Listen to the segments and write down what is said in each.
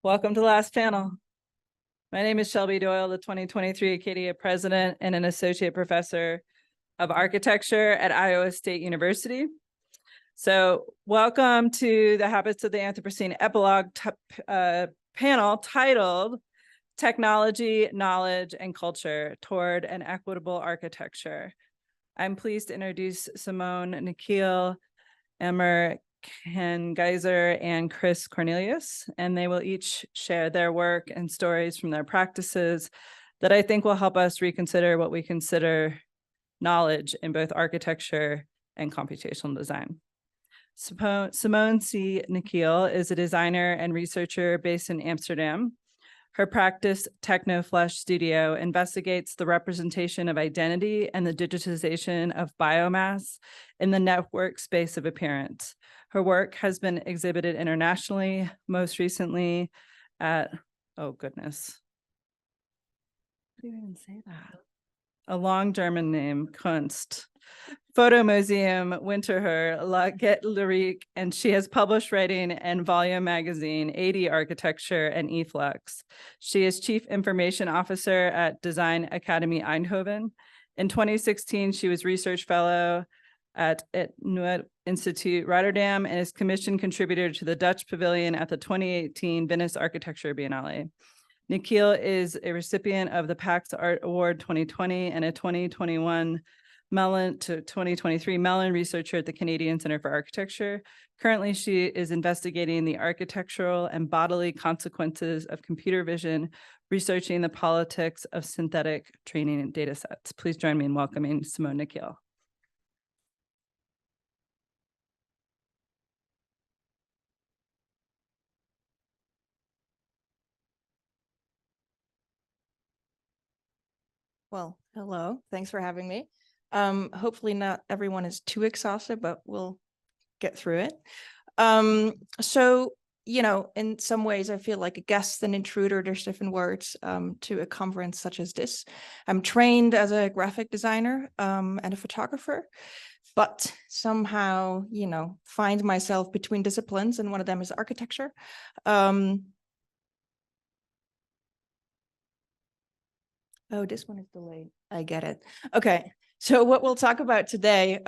Welcome to the last panel. My name is Shelby Doyle, the 2023 Acadia President and an Associate Professor of Architecture at Iowa State University. So welcome to the Habits of the Anthropocene Epilogue panel titled Technology, Knowledge, and Culture Toward an Equitable Architecture. I'm pleased to introduce Simone Nikhil, Amer Kanngeisser, and Chris Cornelius, and they will each share their work and stories from their practices that I think will help us reconsider what we consider knowledge in both architecture and computational design. Simone C. Nikhil is a designer and researcher based in Amsterdam. Her practice, Technoflesh Studio, investigates the representation of identity and the digitization of biomass in the network space of appearance. Her work has been exhibited internationally, most recently at, oh goodness, how do you even say that? A long German name, Kunst, Photo Museum, Winterthur, La Lyrique, and she has published writing in Volume Magazine, 80 Architecture, and eFlux. She is Chief Information Officer at Design Academy Eindhoven. In 2016, she was Research Fellow at het Nieuwe Institute Rotterdam and is commissioned contributor to the Dutch Pavilion at the 2018 Venice Architecture Biennale. Nikhil is a recipient of the Pax Art Award 2020 and a 2021 Mellon to 2023 Mellon Researcher at the Canadian Centre for Architecture. Currently, she is investigating the architectural and bodily consequences of computer vision, researching the politics of synthetic training and data sets. Please join me in welcoming Simone Nikhil. Well, hello. Thanks for having me. Hopefully not everyone is too exhausted, but we'll get through it. So, you know, in some ways, I feel like a guest and intruder. There's different words to a conference such as this. I'm trained as a graphic designer and a photographer, but somehow, you know, find myself between disciplines, and one of them is architecture. Oh, this one is delayed. I get it. Okay. So what we'll talk about today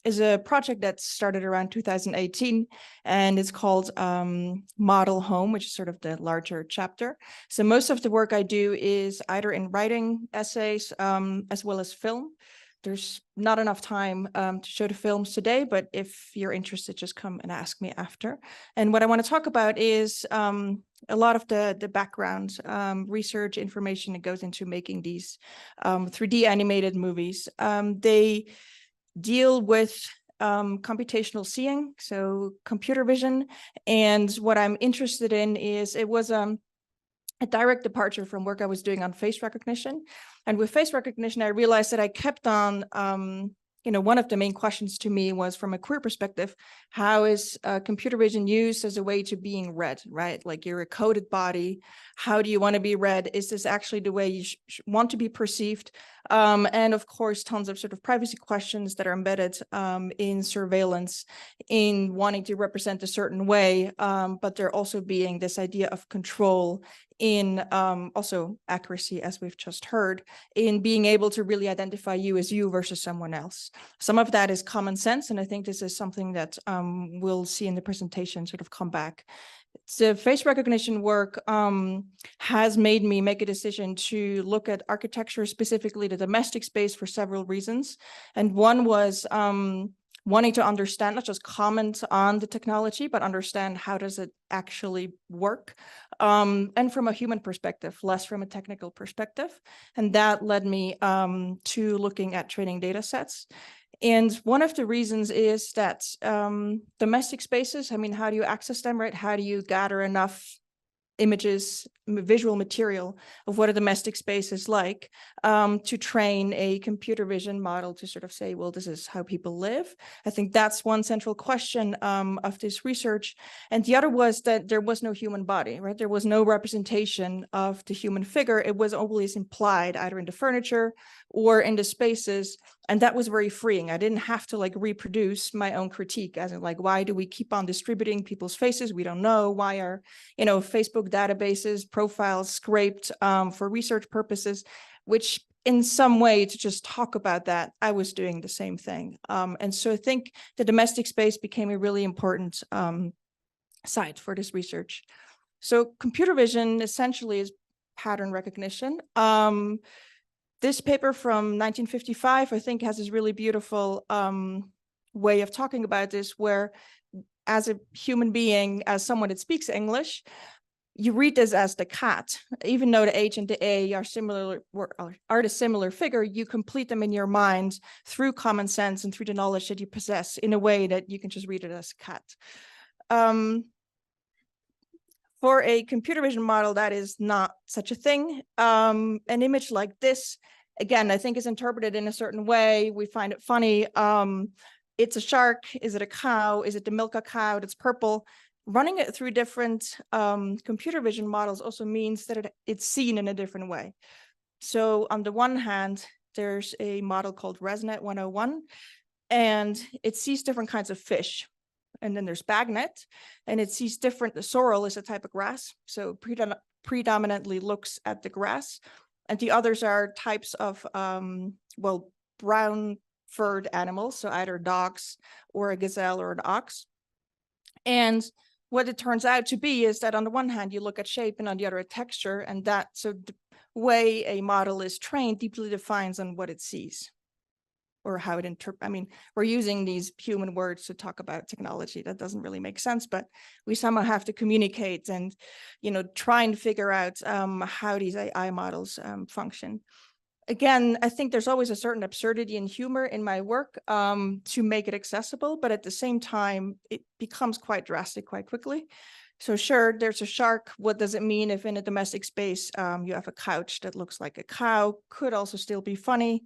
is a project that started around 2018, and it's called Model Home, which is sort of the larger chapter. So most of the work I do is either in writing essays as well as film. There's not enough time to show the films today, but if you're interested, just come and ask me after. And what I want to talk about is a lot of the background research information that goes into making these 3D animated movies. They deal with computational seeing, so computer vision. And what I'm interested in is it was a direct departure from work I was doing on face recognition. And with face recognition, I realized that I kept on, you know, one of the main questions to me was, from a queer perspective, how is computer vision used as a way to being read, right? Like, you're a coded body. How do you want to be read? Is this actually the way you want to be perceived? And of course, tons of sort of privacy questions that are embedded in surveillance, in wanting to represent a certain way, but there also being this idea of control, in also accuracy, as we've just heard, in being able to really identify you as you versus someone else. Some of that is common sense, and I think this is something that we'll see in the presentation sort of come back. The face recognition work has made me make a decision to look at architecture, specifically the domestic space, for several reasons. And one was wanting to understand, not just comment on the technology, but understand how does it actually work, and from a human perspective, less from a technical perspective. And that led me to looking at training data sets. And one of the reasons is that domestic spaces, I mean, how do you access them, right? How do you gather enough images, visual material of what a domestic space is like to train a computer vision model to sort of say, well, this is how people live? I think that's one central question of this research. And the other was that there was no human body, right? There was no representation of the human figure. It was always implied, either in the furniture or in the spaces, And that was very freeing. I didn't have to like reproduce my own critique, as in like, why do we keep on distributing people's faces? We don't know. Why are, Facebook databases, profiles scraped for research purposes, which in some way, to just talk about that, I was doing the same thing. And so I think the domestic space became a really important site for this research. So computer vision essentially is pattern recognition. This paper from 1955, I think, has this really beautiful way of talking about this, where as a human being, as someone that speaks English, you read this as the cat. Even though the H and the A are similar, are the similar figure, you complete them in your mind through common sense and through the knowledge that you possess in a way that you can just read it as a cat. For a computer vision model, that is not such a thing. An image like this, again, I think is interpreted in a certain way. We find it funny. It's a shark. Is it a cow? Is it to milk a cow that's purple? Running it through different computer vision models also means that it's seen in a different way. So on the one hand, there's a model called ResNet 101, and it sees different kinds of fish. And then there's BagNet, and it sees different. The sorrel is a type of grass, so predominantly looks at the grass. And the others are types of, brown furred animals, so either dogs or a gazelle or an ox. And what it turns out to be is that on the one hand, you look at shape, and on the other at texture, and so the way a model is trained deeply defines on what it sees, or how it we're using these human words to talk about technology. That doesn't really make sense, but we somehow have to communicate and, try and figure out how these AI models function. Again, I think there's always a certain absurdity and humor in my work to make it accessible, but at the same time, it becomes quite drastic quite quickly. So sure, there's a shark. What does it mean if in a domestic space you have a couch that looks like a cow? Could also still be funny.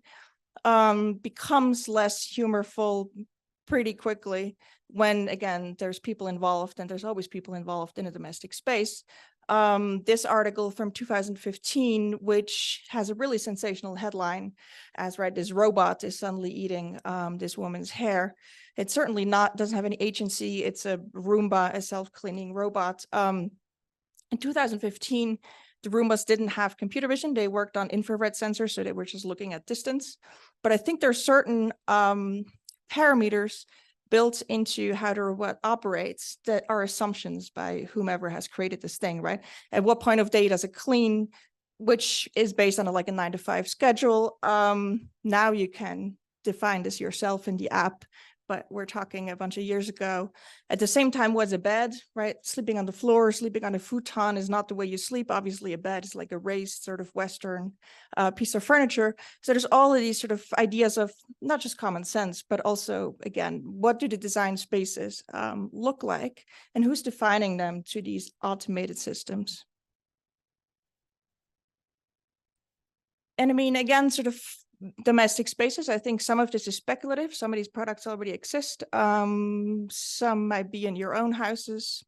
Becomes less humorful pretty quickly when, again, there's people involved, and there's always people involved in a domestic space. This article from 2015, which has a really sensational headline, as this robot is suddenly eating this woman's hair. It certainly doesn't have any agency. It's a Roomba, a self-cleaning robot. In 2015, the Roombas didn't have computer vision. They worked on infrared sensors, so they were just looking at distance. But I think there's certain parameters built into how the robot operates that are assumptions by whomever has created this thing, right? At what point of day does it clean, which is based on a 9-to-5 schedule. Now you can define this yourself in the app, but we're talking a bunch of years ago. At the same time was a bed, right? Sleeping on the floor, sleeping on a futon is not the way you sleep. Obviously a bed is like a raised sort of Western piece of furniture. So there's all of these sort of ideas of not just common sense, but also, again, what do the design spaces look like, and who's defining them to these automated systems? And I mean, again, sort of domestic spaces, I think some of this is speculative. Some of these products already exist. Some might be in your own houses.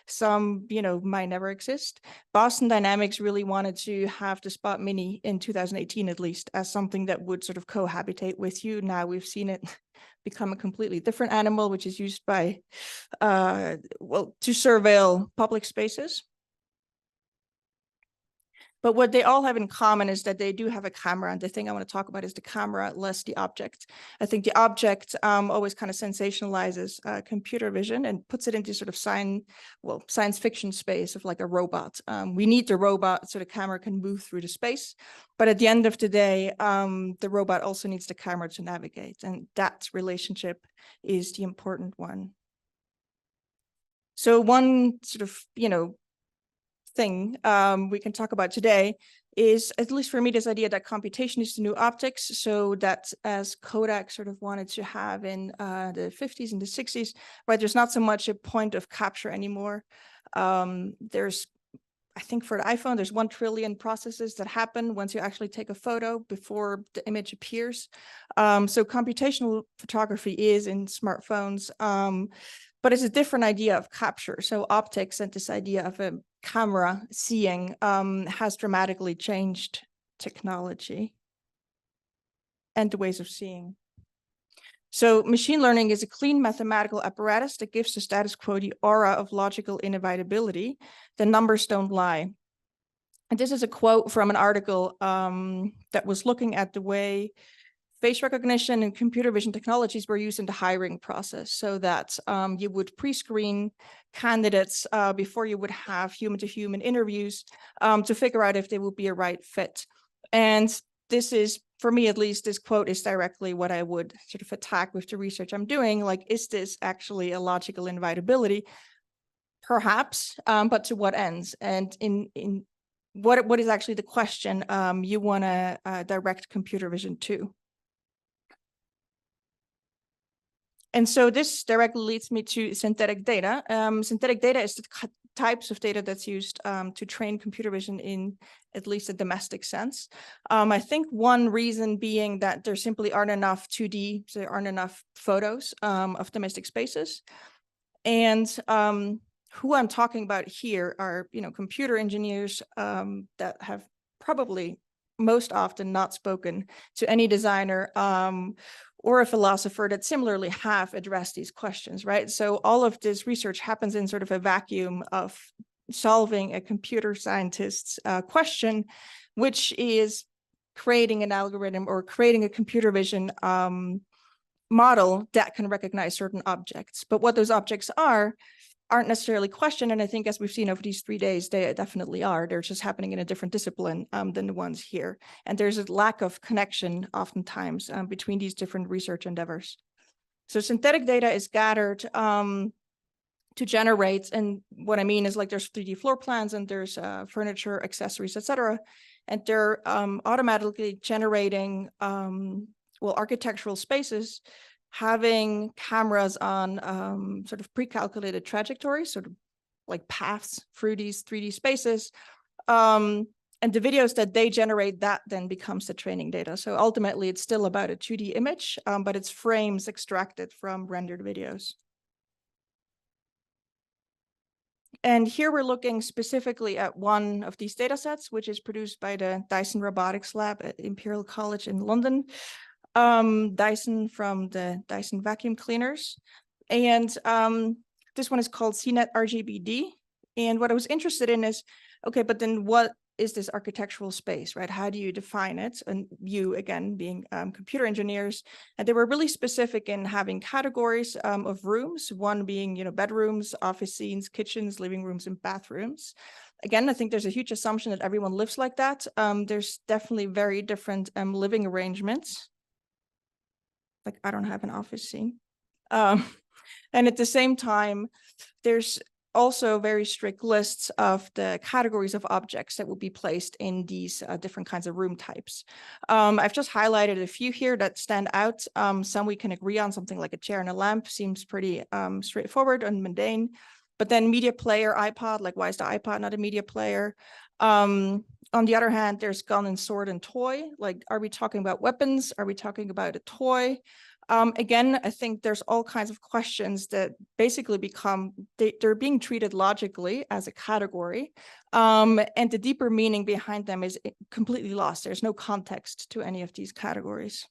Some, might never exist. Boston Dynamics really wanted to have the Spot Mini in 2018, at least, as something that would sort of cohabitate with you. Now we've seen it become a completely different animal, which is used by, to surveil public spaces. But what they all have in common is that they do have a camera. And the thing I want to talk about is the camera, less the object. I think the object always kind of sensationalizes computer vision and puts it into sort of science fiction space of like a robot. We need the robot so the camera can move through the space. But at the end of the day, the robot also needs the camera to navigate. And that relationship is the important one. So one sort of, thing we can talk about today is, at least for me, this idea that computation is the new optics. So that, as Kodak sort of wanted to have in the 50s and the 60s, right, there's not so much a point of capture anymore. There's, I think for the iPhone, there's 1 trillion processes that happen once you actually take a photo before the image appears. So computational photography is in smartphones, but it's a different idea of capture. So optics and this idea of a camera seeing has dramatically changed technology and the ways of seeing. So machine learning is a clean mathematical apparatus that gives the status quo the aura of logical inevitability. The numbers don't lie. And this is a quote from an article that was looking at the way face recognition and computer vision technologies were used in the hiring process, so that you would pre-screen candidates before you would have human-to-human interviews to figure out if they would be a right fit. And this is, for me at least, this quote is directly what I would sort of attack with the research I'm doing. Like, is this actually a logical inevitability? Perhaps, but to what ends? And in what is actually the question you want to direct computer vision to? And so this directly leads me to synthetic data. Synthetic data is the types of data that's used to train computer vision in at least a domestic sense. I think one reason being that there simply aren't enough 2D, so there aren't enough photos of domestic spaces. And who I'm talking about here are, computer engineers that have probably most often not spoken to any designer or a philosopher that similarly have addressed these questions, right? So all of this research happens in sort of a vacuum of solving a computer scientist's question, which is creating an algorithm or creating a computer vision model that can recognize certain objects. But what those objects aren't necessarily questioned. And I think, as we've seen over these 3 days, they definitely are. They're just happening in a different discipline than the ones here. And there's a lack of connection oftentimes between these different research endeavors. So synthetic data is gathered to generate, and what I mean is, like, there's 3D floor plans and there's furniture, accessories, etc. And they're automatically generating architectural spaces, having cameras on sort of pre-calculated trajectories, sort of like paths through these 3D spaces. And the videos that they generate, that then becomes the training data. So ultimately, it's still about a 2D image, but it's frames extracted from rendered videos. And here we're looking specifically at one of these data sets, which is produced by the Dyson Robotics Lab at Imperial College in London. Dyson from the Dyson vacuum cleaners. And this one is called CNET RGBD. And what I was interested in is, okay, but then what is this architectural space, right? How do you define it? And you, again, being computer engineers, and they were really specific in having categories of rooms, one being, bedrooms, office scenes, kitchens, living rooms, and bathrooms. Again, I think there's a huge assumption that everyone lives like that. There's definitely very different living arrangements. Like, I don't have an office scene. And at the same time, there's also very strict lists of the categories of objects that will be placed in these different kinds of room types. I've just highlighted a few here that stand out. Some we can agree on, something like a chair and a lamp seems pretty straightforward and mundane. But then media player, iPod, like, why is the iPod not a media player? On the other hand, there's gun and sword and toy. Like, are we talking about weapons? Are we talking about a toy? Again, I think there's all kinds of questions that basically they're being treated logically as a category. And the deeper meaning behind them is completely lost. There's no context to any of these categories.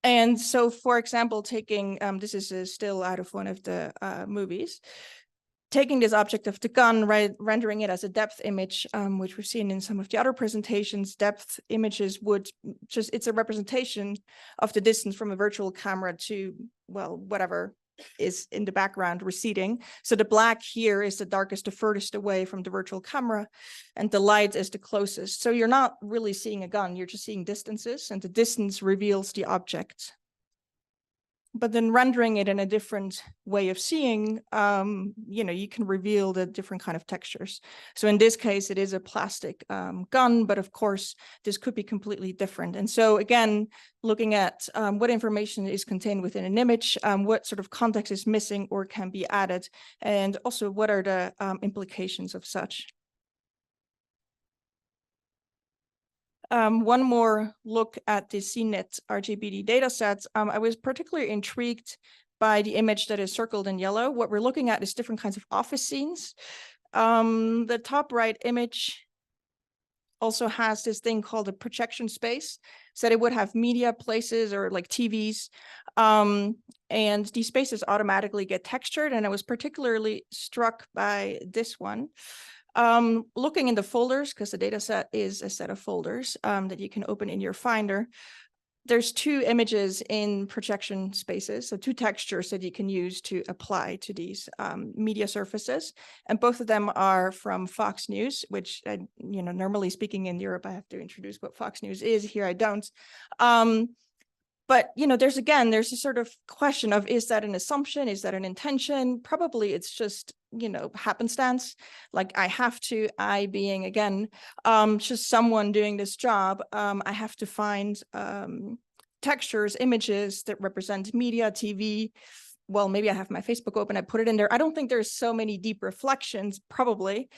And so, for example, taking, this is a still out of one of the movies, taking this object of the gun, right, rendering it as a depth image, which we've seen in some of the other presentations. Depth images would just, it's a representation of the distance from a virtual camera to, well, whatever is in the background receding. So the black here is the darkest, the furthest away from the virtual camera, and the light is the closest. So you're not really seeing a gun, you're just seeing distances, and the distance reveals the object. But then rendering it in a different way of seeing, you can reveal the different kind of textures. So in this case, it is a plastic gun, but of course, this could be completely different. And so again, looking at what information is contained within an image, what sort of context is missing or can be added, and also what are the implications of such. One more look at the CNET RGBD datasets. I was particularly intrigued by the image that is circled in yellow. What we're looking at is different kinds of office scenes. The top right image also has this thing called a projection space. said it would have media places or like TVs. And these spaces automatically get textured. And I was particularly struck by this one. Looking in the folders, because the data set is a set of folders that you can open in your Finder. There's two images in projection spaces, so two textures that you can use to apply to these media surfaces. And both of them are from Fox News, which, normally speaking in Europe, I have to introduce what Fox News is. Here I don't. But, there's a sort of question of, is that an assumption? Is that an intention? Probably it's just, happenstance. Like I being, again, just someone doing this job, I have to find textures, images that represent media, TV. Well, maybe I have my Facebook open, I put it in there. I don't think there's so many deep reflections, probably,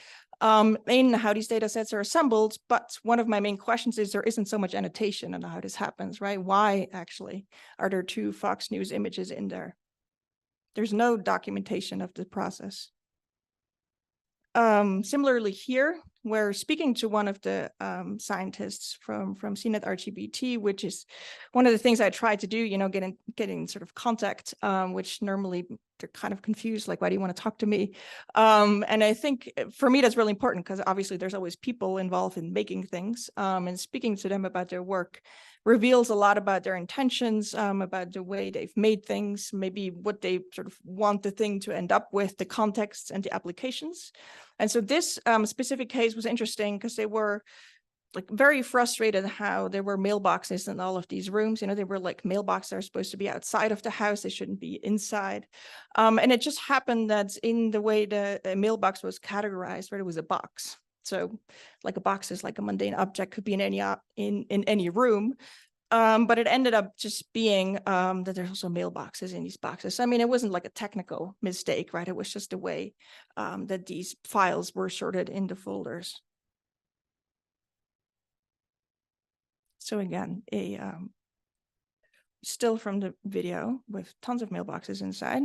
in how these data sets are assembled. But one of my main questions is there isn't so much annotation on how this happens, right? Why actually are there two Fox News images in there? There's no documentation of the process. Similarly here, we're speaking to one of the scientists from CNET RGBT, which is one of the things I try to do, getting sort of contact, which normally they're kind of confused, like, why do you want to talk to me? And I think for me, that's really important because obviously there's always people involved in making things, and speaking to them about their work reveals a lot about their intentions, about the way they've made things, maybe what they sort of want the thing to end up with, the contexts and the applications. And so this specific case was interesting because they were like very frustrated how there were mailboxes in all of these rooms. They were like mailboxes that are supposed to be outside of the house. They shouldn't be inside. And it just happened that in the way the mailbox was categorized, where it was a box. So like a box is like a mundane object, could be in any room. But it ended up just being that there's also mailboxes in these boxes. I mean, it wasn't like a technical mistake, right? It was just the way that these files were sorted into folders. So again, a still from the video with tons of mailboxes inside.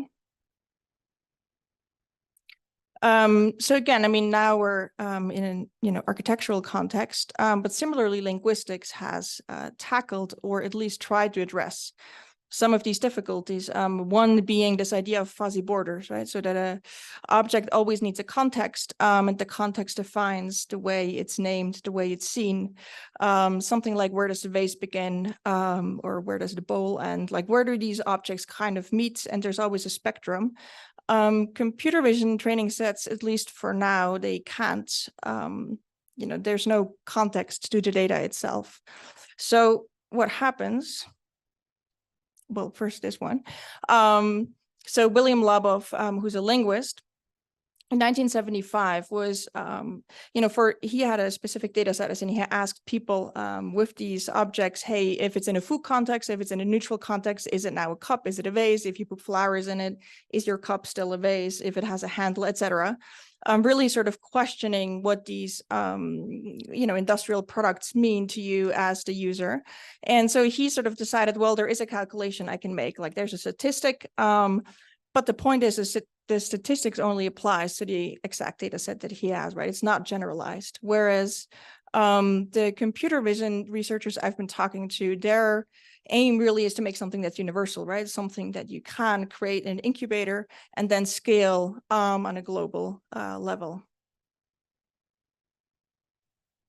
So again, I mean, now we're in an architectural context, but similarly, linguistics has tackled or at least tried to address some of these difficulties. One being this idea of fuzzy borders, right? So that a object always needs a context, and the context defines the way it's named, the way it's seen. Something like, where does the vase begin, or where does the bowl end? Like, where do these objects kind of meet? And there's always a spectrum. Computer vision training sets, at least for now, they can't, there's no context to the data itself. So what happens? Well, first this one. So William Labov, who's a linguist, in 1975 was, he had a specific data set and he asked people with these objects, hey, if it's in a food context, if it's in a neutral context, is it now a cup? Is it a vase? If you put flowers in it, is your cup still a vase? If it has a handle, etc. Really sort of questioning what these, industrial products mean to you as the user. And so he sort of decided, well, there is a calculation I can make. Like, there's a statistic, but the point is that the statistics only applies to the exact data set that he has, right? It's not generalized. Whereas the computer vision researchers I've been talking to, their aim really is to make something that's universal, right? Something that you can create in an incubator and then scale on a global level.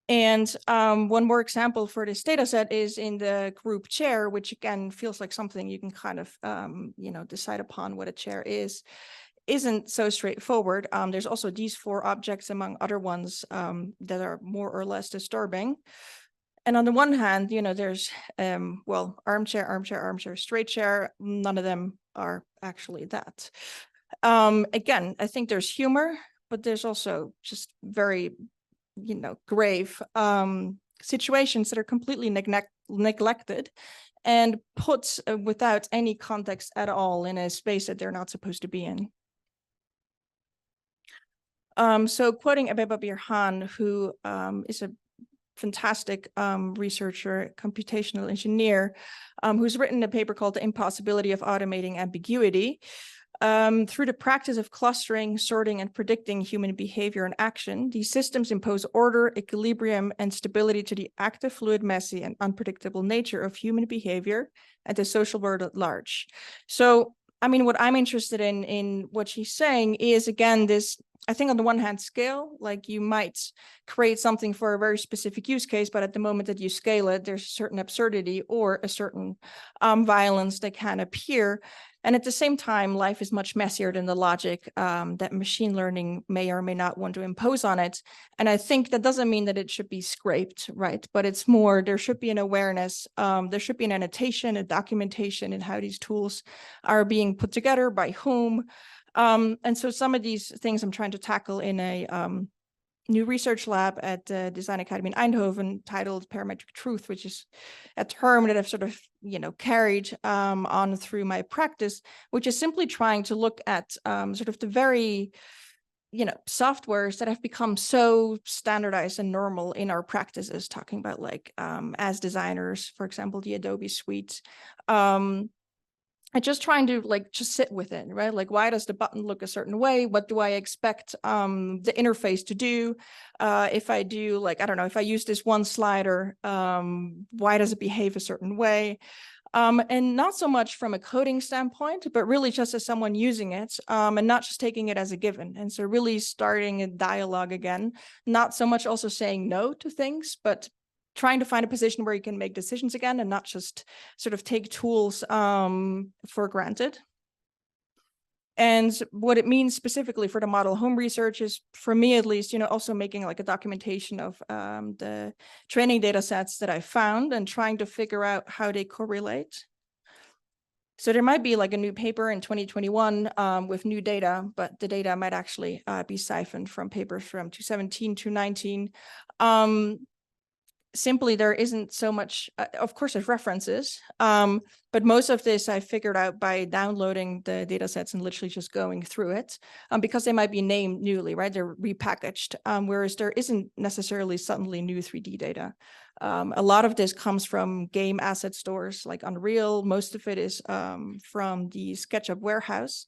And one more example for this data set is in the group chair, which again feels like something you can kind of, decide upon what a chair is. Isn't so straightforward. There's also these four objects among other ones that are more or less disturbing. And on the one hand, there's, armchair, armchair, armchair, straight chair. None of them are actually that. Again, I think there's humor, but there's also just very, grave situations that are completely neglected and put without any context at all in a space that they're not supposed to be in. So quoting Abeba Birhan, who is a fantastic researcher, computational engineer, who's written a paper called The Impossibility of Automating Ambiguity. Through the practice of clustering, sorting, and predicting human behavior and action, these systems impose order, equilibrium, and stability to the active, fluid, messy, and unpredictable nature of human behavior and the social world at large. So, I mean, what I'm interested in what she's saying is, again, this, I think on the one hand, scale, like you might create something for a very specific use case, but at the moment that you scale it, there's a certain absurdity or a certain violence that can appear. And at the same time, life is much messier than the logic that machine learning may or may not want to impose on it. And I think that doesn't mean that it should be scraped, right? But it's more, there should be an awareness, there should be an annotation, a documentation in how these tools are being put together, by whom. And so some of these things I'm trying to tackle in a new research lab at the Design Academy in Eindhoven titled Parametric Truth, which is a term that I've sort of, carried on through my practice, which is simply trying to look at sort of the very, softwares that have become so standardized and normal in our practices, talking about like as designers, for example, the Adobe suite. And just trying to just sit with it, right? Like, why does the button look a certain way? What do I expect the interface to do? If I do, I don't know, if I use this one slider, why does it behave a certain way? And not so much from a coding standpoint, but really just as someone using it and not just taking it as a given. And so really starting a dialogue again, not so much also saying no to things, but trying to find a position where you can make decisions again and not just sort of take tools for granted. And what it means specifically for the model home research is, for me at least, also making like a documentation of the training data sets that I found and trying to figure out how they correlate. So there might be like a new paper in 2021 with new data, but the data might actually be siphoned from papers from 2017, 2019. Simply, there isn't so much, of course, there's references, but most of this I figured out by downloading the data sets and literally just going through it, because they might be named newly, right? They're repackaged, whereas there isn't necessarily suddenly new 3D data. A lot of this comes from game asset stores like Unreal. Most of it is from the SketchUp warehouse.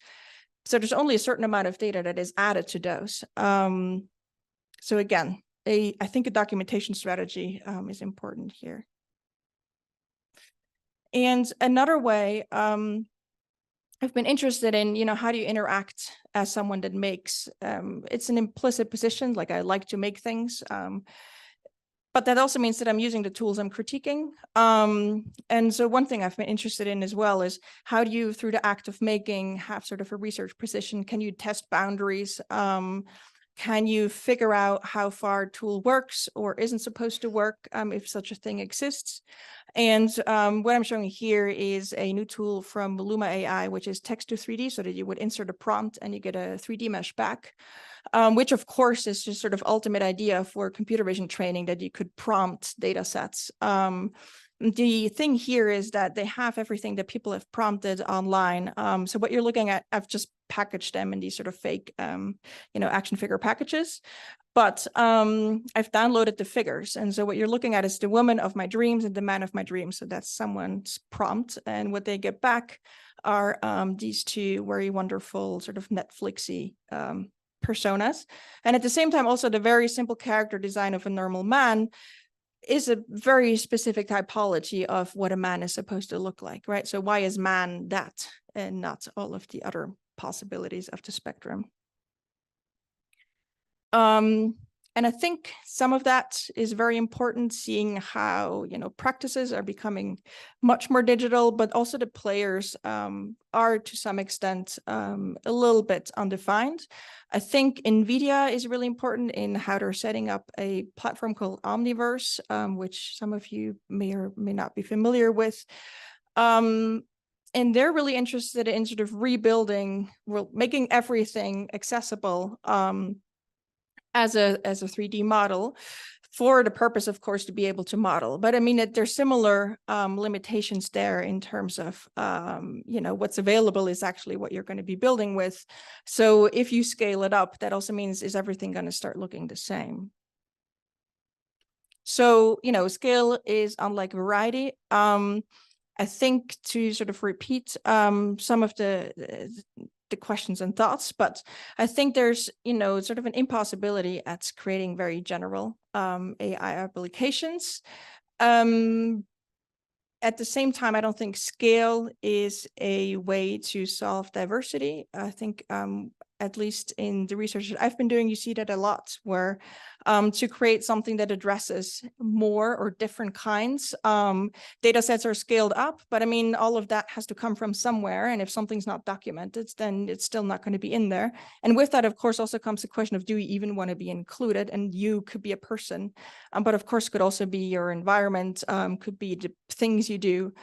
So there's only a certain amount of data that is added to those. So again, I think a documentation strategy is important here. And another way I've been interested in, how do you interact as someone that makes, it's an implicit position, like I like to make things, but that also means that I'm using the tools I'm critiquing. And so one thing I've been interested in as well is how do you, through the act of making, have sort of a research position? Can you test boundaries? Can you figure out how far a tool works or isn't supposed to work, if such a thing exists? And what I'm showing here is a new tool from Luma AI, which is text to 3D, so that you would insert a prompt and you get a 3D mesh back, which of course is just sort of ultimate idea for computer vision training, that you could prompt data sets. The thing here is that they have everything that people have prompted online. So what you're looking at, I've just packaged them in these sort of fake, action figure packages. But I've downloaded the figures. And so what you're looking at is the woman of my dreams and the man of my dreams. So that's someone's prompt. And what they get back are these two very wonderful sort of Netflixy personas. And at the same time, also the very simple character design of a normal man is a very specific typology of what a man is supposed to look like, right? So why is man that and not all of the other possibilities of the spectrum? And I think some of that is very important, seeing how, practices are becoming much more digital, but also the players are to some extent a little bit undefined. I think NVIDIA is really important in how they're setting up a platform called Omniverse, which some of you may or may not be familiar with. And they're really interested in sort of rebuilding, making everything accessible as a 3D model, for the purpose, of course, to be able to model. But I mean, there's similar limitations there in terms of, what's available is actually what you're going to be building with. So if you scale it up, that also means, is everything going to start looking the same? So, scale is unlike variety. I think to sort of repeat some of the the questions and thoughts, but I think there's, sort of an impossibility at creating very general AI applications. At the same time, I don't think scale is a way to solve diversity. I think, at least in the research that I've been doing, you see that a lot, where to create something that addresses more or different kinds, data sets are scaled up, but I mean, all of that has to come from somewhere. And if something's not documented, then it's still not going to be in there. And with that, of course, also comes the question of, do you even want to be included? And you could be a person, but of course, could also be your environment, could be the things you do.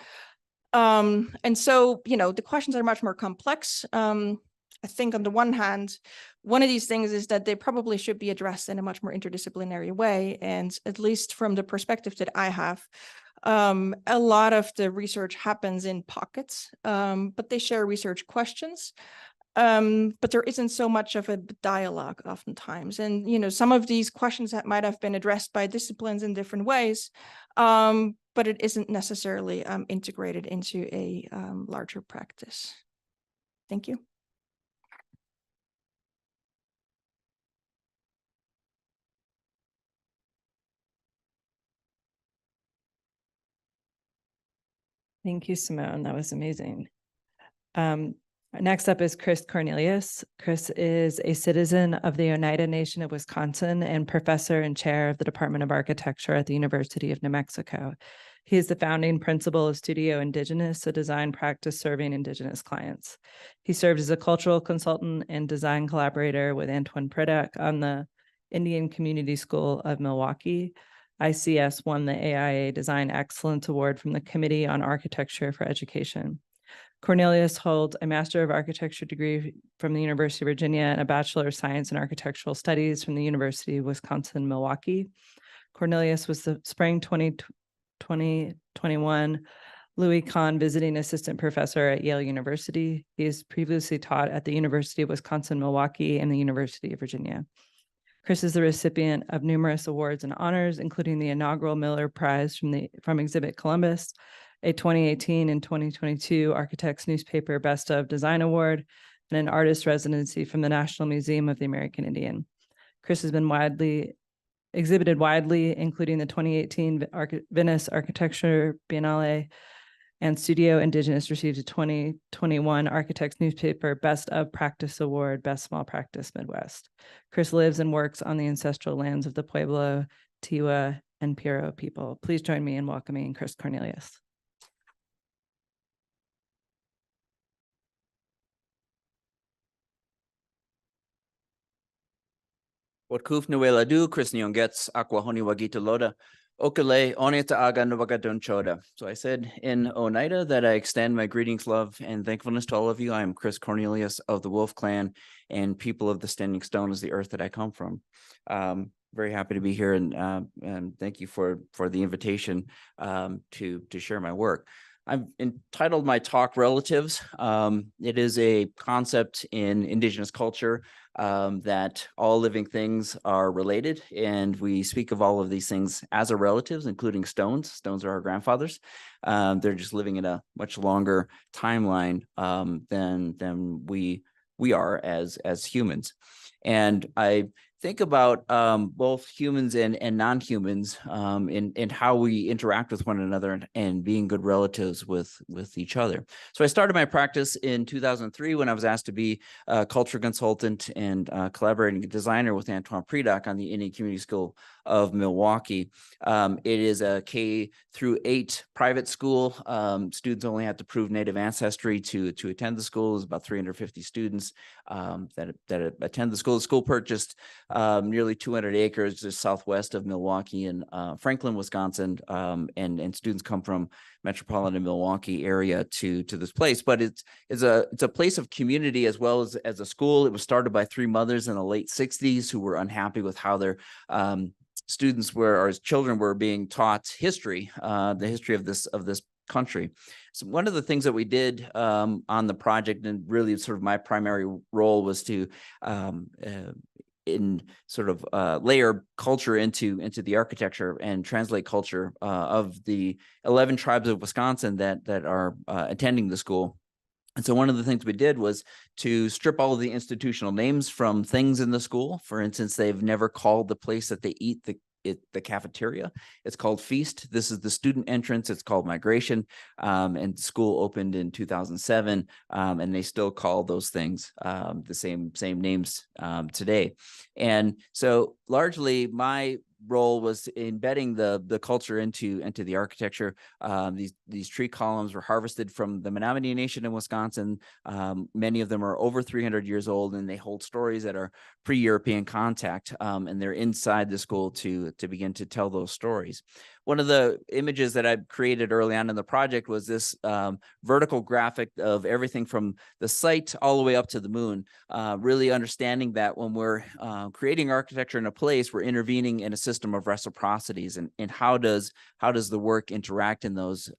And so, the questions are much more complex. I think on the one hand, one of these things is that they probably should be addressed in a much more interdisciplinary way. And at least from the perspective that I have, a lot of the research happens in pockets, but they share research questions. But there isn't so much of a dialogue oftentimes. And, some of these questions that might have been addressed by disciplines in different ways, but it isn't necessarily integrated into a larger practice. Thank you. Thank you, Simone. That was amazing. Next up is Chris Cornelius. Chris is a citizen of the Oneida Nation of Wisconsin and professor and chair of the Department of Architecture at the University of New Mexico. He is the founding principal of Studio Indigenous, a design practice serving Indigenous clients. He served as a cultural consultant and design collaborator with Antoine Predak on the Indian Community School of Milwaukee. ICS won the AIA Design Excellence Award from the Committee on Architecture for Education. Cornelius holds a Master of Architecture degree from the University of Virginia and a Bachelor of Science in Architectural Studies from the University of Wisconsin-Milwaukee. Cornelius was the spring 2021 Louis Kahn Visiting Assistant Professor at Yale University. He has previously taught at the University of Wisconsin-Milwaukee and the University of Virginia. Chris is the recipient of numerous awards and honors, including the inaugural Miller Prize from Exhibit Columbus, a 2018 and 2022 Architects Newspaper Best of Design Award, and an artist residency from the National Museum of the American Indian. Chris has been exhibited widely, including the 2018 Venice Architecture Biennale, and Studio Indigenous received a 2021 Architects Newspaper Best of Practice Award, Best Small Practice Midwest. Chris lives and works on the ancestral lands of the Pueblo, Tiwa, and Piro people. Please join me in welcoming Chris Cornelius. What kuf nuela du, Chris Nyongets, Aquahoni Wagita Loda, Okale, Oneta Aga Novagadon Choda. So I said in Oneida that I extend my greetings, love, and thankfulness to all of you. I am Chris Cornelius of the Wolf Clan, and people of the Standing Stone is the earth that I come from. Very happy to be here, and thank you for the invitation to share my work. I've entitled my talk Relatives. It is a concept in Indigenous culture that all living things are related, and we speak of all of these things as our relatives, including stones. Stones are our grandfathers. They're just living in a much longer timeline than we are as humans. And I think about both humans and non-humans in how we interact with one another and being good relatives with each other. So I started my practice in 2003 when I was asked to be a culture consultant and collaborating designer with Antoine Predak on the Indian Community School of Milwaukee. It is a K-8 private school. Students only have to prove Native ancestry to attend the school. There's about 350 students that attend the school. The school purchased nearly 200 acres just southwest of Milwaukee in Franklin, Wisconsin, and students come from metropolitan Milwaukee area to this place. But it's a place of community as well as a school. It was started by three mothers in the late 60s who were unhappy with how their students or children were being taught history, the history of this country. So one of the things that we did on the project, and really sort of my primary role, was to layer culture into the architecture and translate culture of the 11 tribes of Wisconsin that are attending the school. And so one of the things we did was to strip all of the institutional names from things in the school. For instance, they've never called the place that they eat the cafeteria. It's called Feast. This is the student entrance. It's called Migration. And school opened in 2007, and they still call those things the same names today. And so largely my role was embedding the culture into the architecture. These tree columns were harvested from the Menominee Nation in Wisconsin. Many of them are over 300 years old, and they hold stories that are pre-European contact, and they're inside the school to begin to tell those stories. One of the images that I created early on in the project was this vertical graphic of everything from the site all the way up to the moon, really understanding that when we're creating architecture in a place, we're intervening in a system of reciprocities, and how does the work interact in those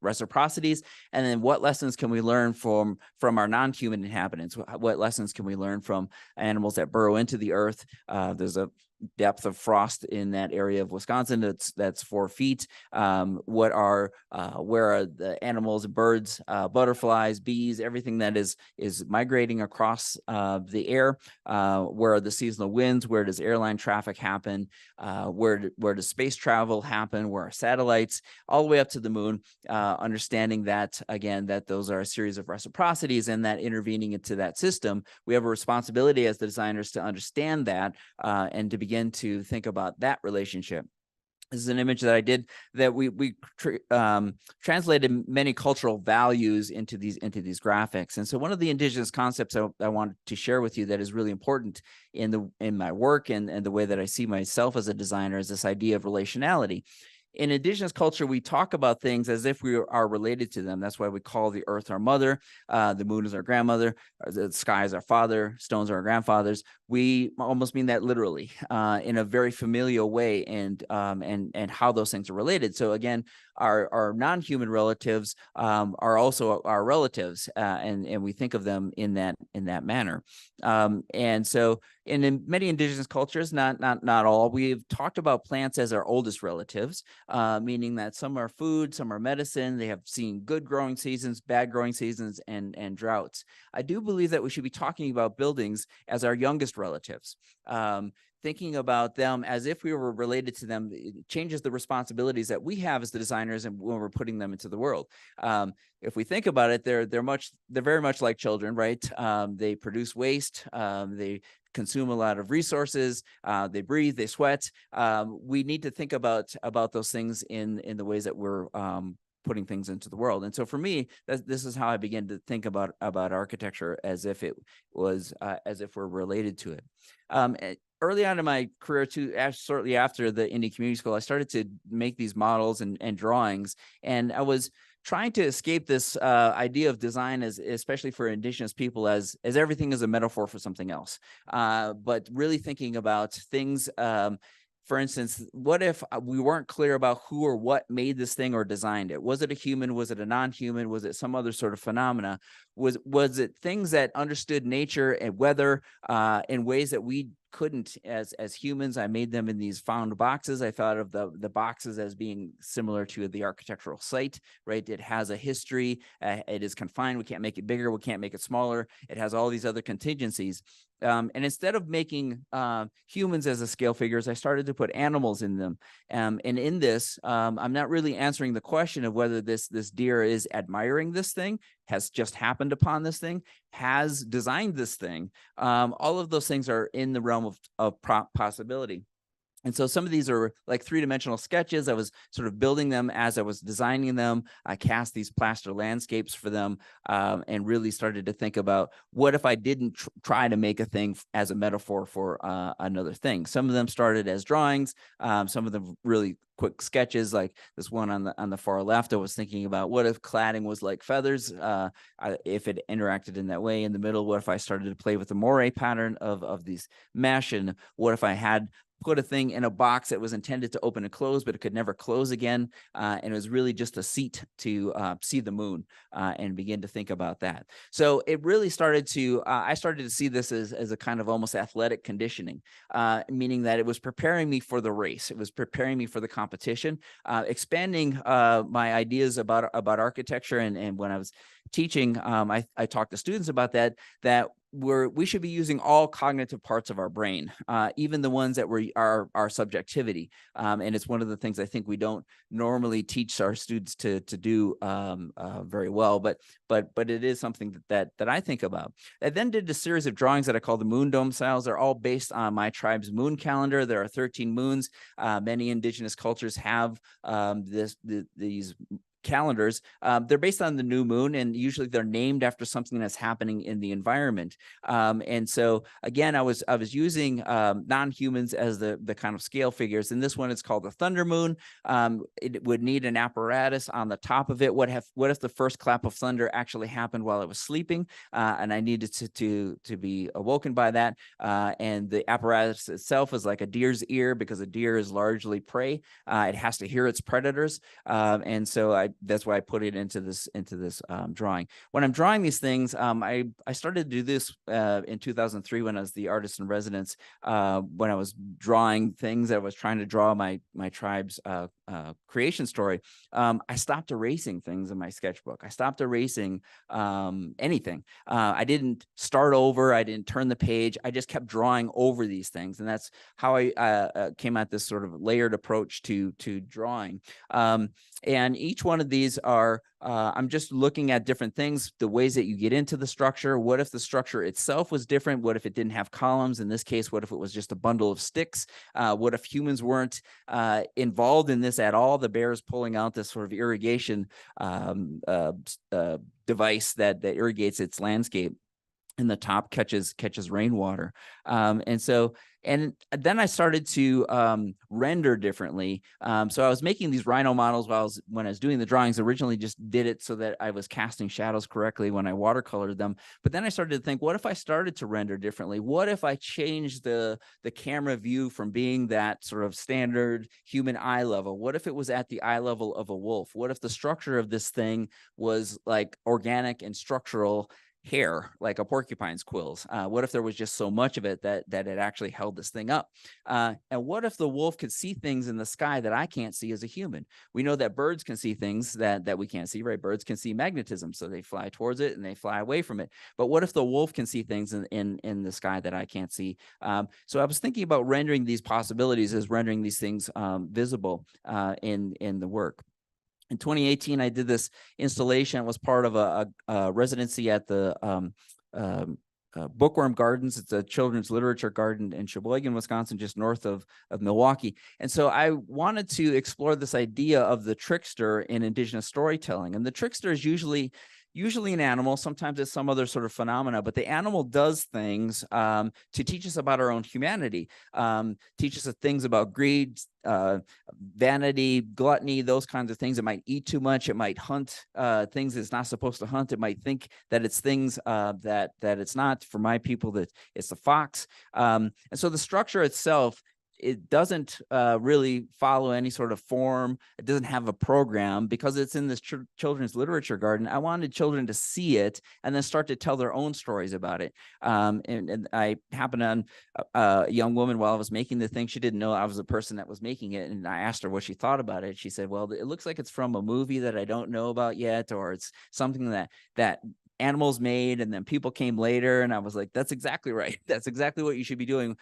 reciprocities, and then what lessons can we learn from our non-human inhabitants? What lessons can we learn from animals that burrow into the earth? There's a depth of frost in that area of Wisconsin that's 4 feet. Where are the animals, birds, butterflies, bees, everything that is migrating across the air? Where are the seasonal winds? Where does airline traffic happen? Where does space travel happen? Where are satellites? All the way up to the moon, understanding that, again, that those are a series of reciprocities, and that intervening into that system, we have a responsibility as the designers to understand that, and to begin to think about that relationship. This is an image that I did that we translated many cultural values into these graphics. And so one of the indigenous concepts I wanted to share with you that is really important in my work and the way that I see myself as a designer is this idea of relationality. In indigenous culture, we talk about things as if we are related to them. That's why we call the earth our mother, the moon is our grandmother, the sky is our father, stones are our grandfathers. We almost mean that literally, in a very familial way, and how those things are related. So again, our non-human relatives are also our relatives, and we think of them in that manner. And so in many indigenous cultures, not all, we've talked about plants as our oldest relatives, meaning that some are food, some are medicine. They have seen good growing seasons, bad growing seasons, and droughts. I do believe that we should be talking about buildings as our youngest relatives. Thinking about them as if we were related to them, it changes the responsibilities that we have as the designers and when we're putting them into the world. If we think about it, they're very much like children, right? They produce waste, they consume a lot of resources, they breathe, they sweat. We need to think about those things in the ways that we're putting things into the world. And so for me, this is how I began to think about architecture as if it was, as if we're related to it. Early on in my career, too, shortly after the Indian Community School, I started to make these models and drawings, and I was trying to escape this idea of design, especially for indigenous people, as everything is a metaphor for something else, but really thinking about things. For instance, what if we weren't clear about who or what made this thing or designed it? Was it a human? Was it a non-human? Was it some other sort of phenomena? Was it things that understood nature and weather in ways that we couldn't as humans? I made them in these found boxes. I thought of the boxes as being similar to the architectural site, right? It has a history. It is confined. We can't make it bigger. We can't make it smaller. It has all these other contingencies. And instead of making humans as the scale figures, I started to put animals in them. And in this, I'm not really answering the question of whether this deer is admiring this thing, has just happened upon this thing, has designed this thing. All of those things are in the realm of possibility. And so some of these are like 3-dimensional sketches. I was sort of building them as I was designing them. I cast these plaster landscapes for them, and really started to think about what if I didn't try to make a thing as a metaphor for another thing. Some of them started as drawings, some of them really quick sketches, like this one on the far left. I was thinking about what if cladding was like feathers, if it interacted in that way. In the middle, what if I started to play with the moire pattern of these mesh, and what if I had put a thing in a box that was intended to open and close, but it could never close again. And it was really just a seat to see the moon and begin to think about that. So it really started to, I started to see this as a kind of almost athletic conditioning, meaning that it was preparing me for the race. It was preparing me for the competition, expanding my ideas about architecture. And when I was teaching, I talked to students about that we should be using all cognitive parts of our brain, even the ones that our subjectivity. And it's one of the things I think we don't normally teach our students to do very well, but it is something that I think about. I then did a series of drawings that I call the moon dome styles. They're all based on my tribe's moon calendar. There are 13 moons. Many indigenous cultures have these calendars. They're based on the new moon, and usually they're named after something that's happening in the environment. And so again, I was using non-humans as the kind of scale figures. And this one is called the thunder moon. It would need an apparatus on the top of it. What if the first clap of thunder actually happened while I was sleeping, and I needed to be awoken by that? And the apparatus itself is like a deer's ear, because a deer is largely prey. It has to hear its predators, and so that's why I put it into this drawing. When I'm drawing these things, I started to do this in 2003 when I was the artist in residence. When I was drawing things, I was trying to draw my tribe's creation story. I stopped erasing things in my sketchbook. I stopped erasing anything. I didn't start over. I didn't turn the page. I just kept drawing over these things, and that's how I came at this sort of layered approach to drawing. And each one of these are, I'm just looking at different things, the ways that you get into the structure. What if the structure itself was different? What if it didn't have columns? In this case, what if it was just a bundle of sticks? What if humans weren't involved in this at all? The bear is pulling out this sort of irrigation device that irrigates its landscape, and the top catches rainwater. And then I started to render differently. So I was making these rhino models when I was doing the drawings. Originally just did it so that I was casting shadows correctly when I watercolored them. But then I started to think, what if I started to render differently? What if I changed the camera view from being that sort of standard human eye level? What if it was at the eye level of a wolf? What if the structure of this thing was like organic and structural hair, like a porcupine's quills? What if there was just so much of it that it actually held this thing up? And what if the wolf could see things in the sky that I can't see as a human? We know that birds can see things that we can't see, right? Birds can see magnetism, so they fly towards it and they fly away from it. But what if the wolf can see things in the sky that I can't see? So I was thinking about rendering these possibilities as rendering these things visible in the work. In 2018, I did this installation. It was part of a residency at the Bookworm Gardens. It's a children's literature garden in Sheboygan, Wisconsin, just north of Milwaukee. And so I wanted to explore this idea of the trickster in Indigenous storytelling. And the trickster is usually an animal. Sometimes it's some other sort of phenomena, but the animal does things to teach us about our own humanity, teach us things about greed, vanity, gluttony, those kinds of things. It might eat too much. It might hunt things it's not supposed to hunt. It might think that it's things that it's not. For my people, that it's a fox. And so the structure itself, it doesn't really follow any sort of form. It doesn't have a program because it's in this children's literature garden. I wanted children to see it and then start to tell their own stories about it. And I happened on a young woman while I was making the thing. She didn't know I was the person that was making it. And I asked her what she thought about it. She said, well, it looks like it's from a movie that I don't know about yet, or it's something that animals made and then people came later. And I was like, that's exactly right. That's exactly what you should be doing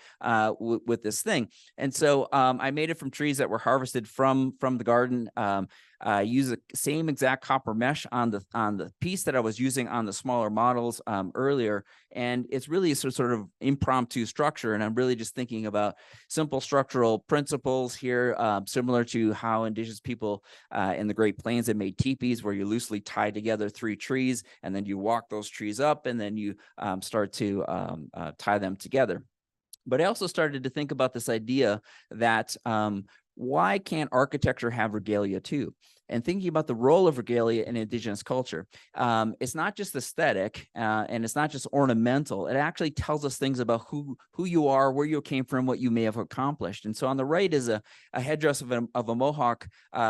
with this thing. And so I made it from trees that were harvested from the garden. Use the same exact copper mesh on the piece that I was using on the smaller models earlier. And it's really a sort of impromptu structure. And I'm really just thinking about simple structural principles here, similar to how Indigenous people in the Great Plains had made teepees, where you loosely tie together 3 trees and then you walk those trees up and then you start to tie them together. But I also started to think about this idea that why can't architecture have regalia too? and thinking about the role of regalia in Indigenous culture. It's not just aesthetic, and it's not just ornamental. It actually tells us things about who you are, where you came from, what you may have accomplished. And so on the right is a headdress of a Mohawk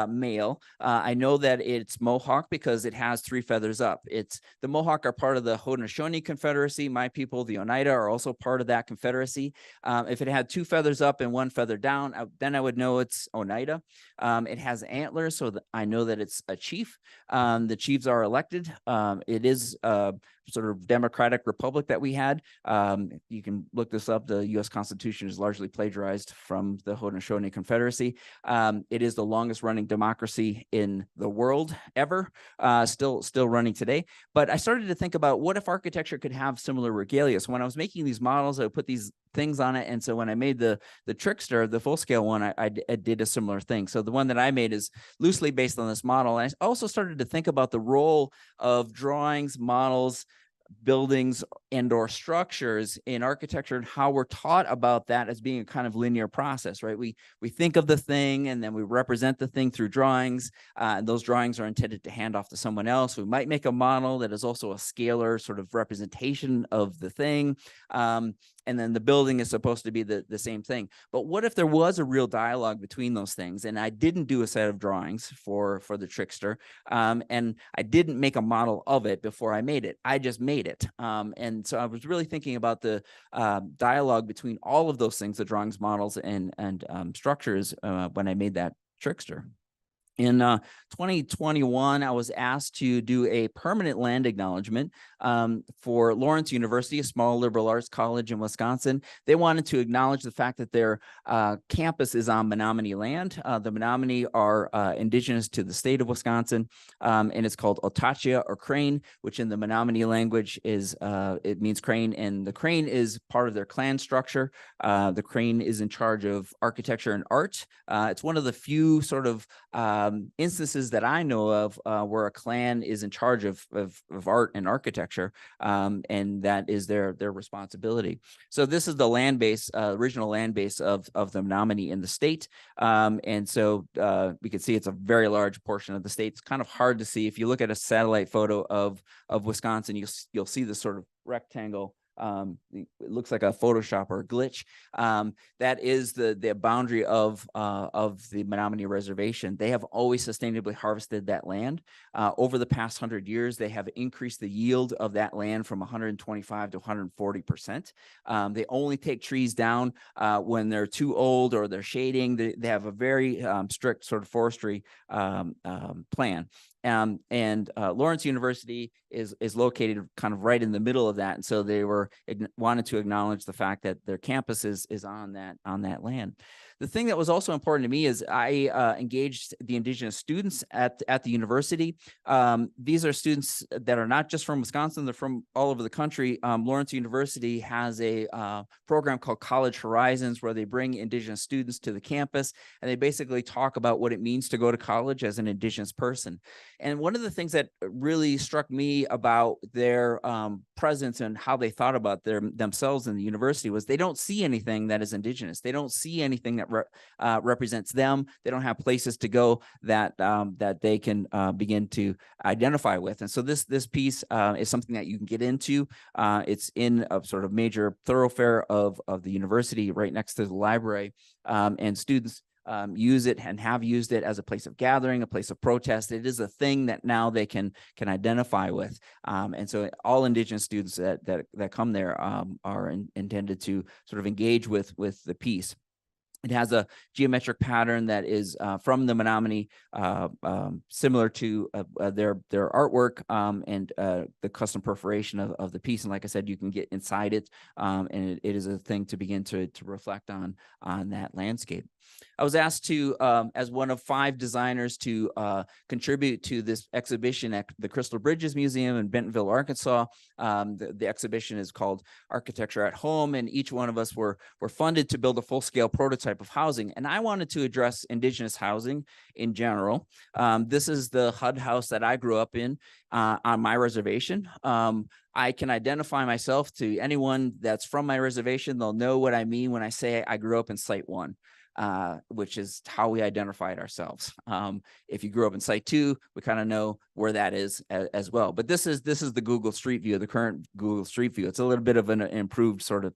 male. I know that it's Mohawk because it has 3 feathers up. The Mohawk are part of the Haudenosaunee Confederacy. My people, the Oneida, are also part of that confederacy. If it had 2 feathers up and 1 feather down, then I would know it's Oneida. It has antlers, so I know that it's a chief. The chiefs are elected. It is sort of democratic republic that we had. You can look this up. The U.S. Constitution is largely plagiarized from the Haudenosaunee Confederacy. It is the longest running democracy in the world ever, still running today. But I started to think about what if architecture could have similar regalia. So when I was making these models, I would put these things on it. And so when I made the Trickster, the full scale one, I did a similar thing. So the one that I made is loosely based on this model. And I also started to think about the role of drawings, models, buildings, and or structures in architecture, and how we're taught about that as being a kind of linear process, right? We think of the thing, and then we represent the thing through drawings, and those drawings are intended to hand off to someone else. We might make a model that is also a scalar sort of representation of the thing, and then the building is supposed to be the same thing. But what if there was a real dialogue between those things? And I didn't do a set of drawings for the Trickster, and I didn't make a model of it before I made it. I just made it. And so I was really thinking about the dialogue between all of those things, the drawings, models, and structures when I made that Trickster. In 2021, I was asked to do a permanent land acknowledgement for Lawrence University, a small liberal arts college in Wisconsin. They wanted to acknowledge the fact that their campus is on Menominee land. The Menominee are indigenous to the state of Wisconsin, and it's called Otachia, or crane, which in the Menominee language is, it means crane, and the crane is part of their clan structure. The crane is in charge of architecture and art. It's one of the few sort of instances that I know of where a clan is in charge of art and architecture, and that is their responsibility. So this is the land base, original land base of the Menominee in the state, and so we can see it's a very large portion of the state. It's kind of hard to see if you look at a satellite photo of Wisconsin. You'll see this sort of rectangle. It looks like a Photoshop or a glitch. That is the boundary of the Menominee Reservation. They have always sustainably harvested that land. Over the past 100 years, they have increased the yield of that land from 125 to 140%. They only take trees down when they're too old or they're shading. They have a very strict sort of forestry plan. And Lawrence University is located kind of right in the middle of that, and so they wanted to acknowledge the fact that their campus is on that land. The thing that was also important to me is I engaged the Indigenous students at the university. These are students that are not just from Wisconsin; they're from all over the country. Lawrence University has a program called College Horizons, where they bring Indigenous students to the campus, and they basically talk about what it means to go to college as an Indigenous person. And one of the things that really struck me about their presence and how they thought about themselves in the university was they don't see anything that is Indigenous. They don't see anything that represents them. They don't have places to go that they can begin to identify with. And so this piece is something that you can get into. It's in a sort of major thoroughfare of the university right next to the library, and students use it and have used it as a place of gathering, a place of protest. It is a thing that now they can identify with. And so all Indigenous students that come there are intended to sort of engage with the piece. It has a geometric pattern that is from the Menominee, similar to their artwork, and the custom perforation of the piece. And like I said, you can get inside it, and it is a thing to begin to reflect on that landscape. I was asked to, as one of 5 designers, to contribute to this exhibition at the Crystal Bridges Museum in Bentonville, Arkansas. The exhibition is called Architecture at Home, and each one of us were funded to build a full-scale prototype of housing. And I wanted to address Indigenous housing in general. This is the HUD house that I grew up in on my reservation. I can identify myself to anyone that's from my reservation. They'll know what I mean when I say I grew up in Site 1. which is how we identified ourselves. If you grew up in Site 2, we kind of know where that is as well. But this is the Google Street View, the current Google Street View. It's a little bit of an improved sort of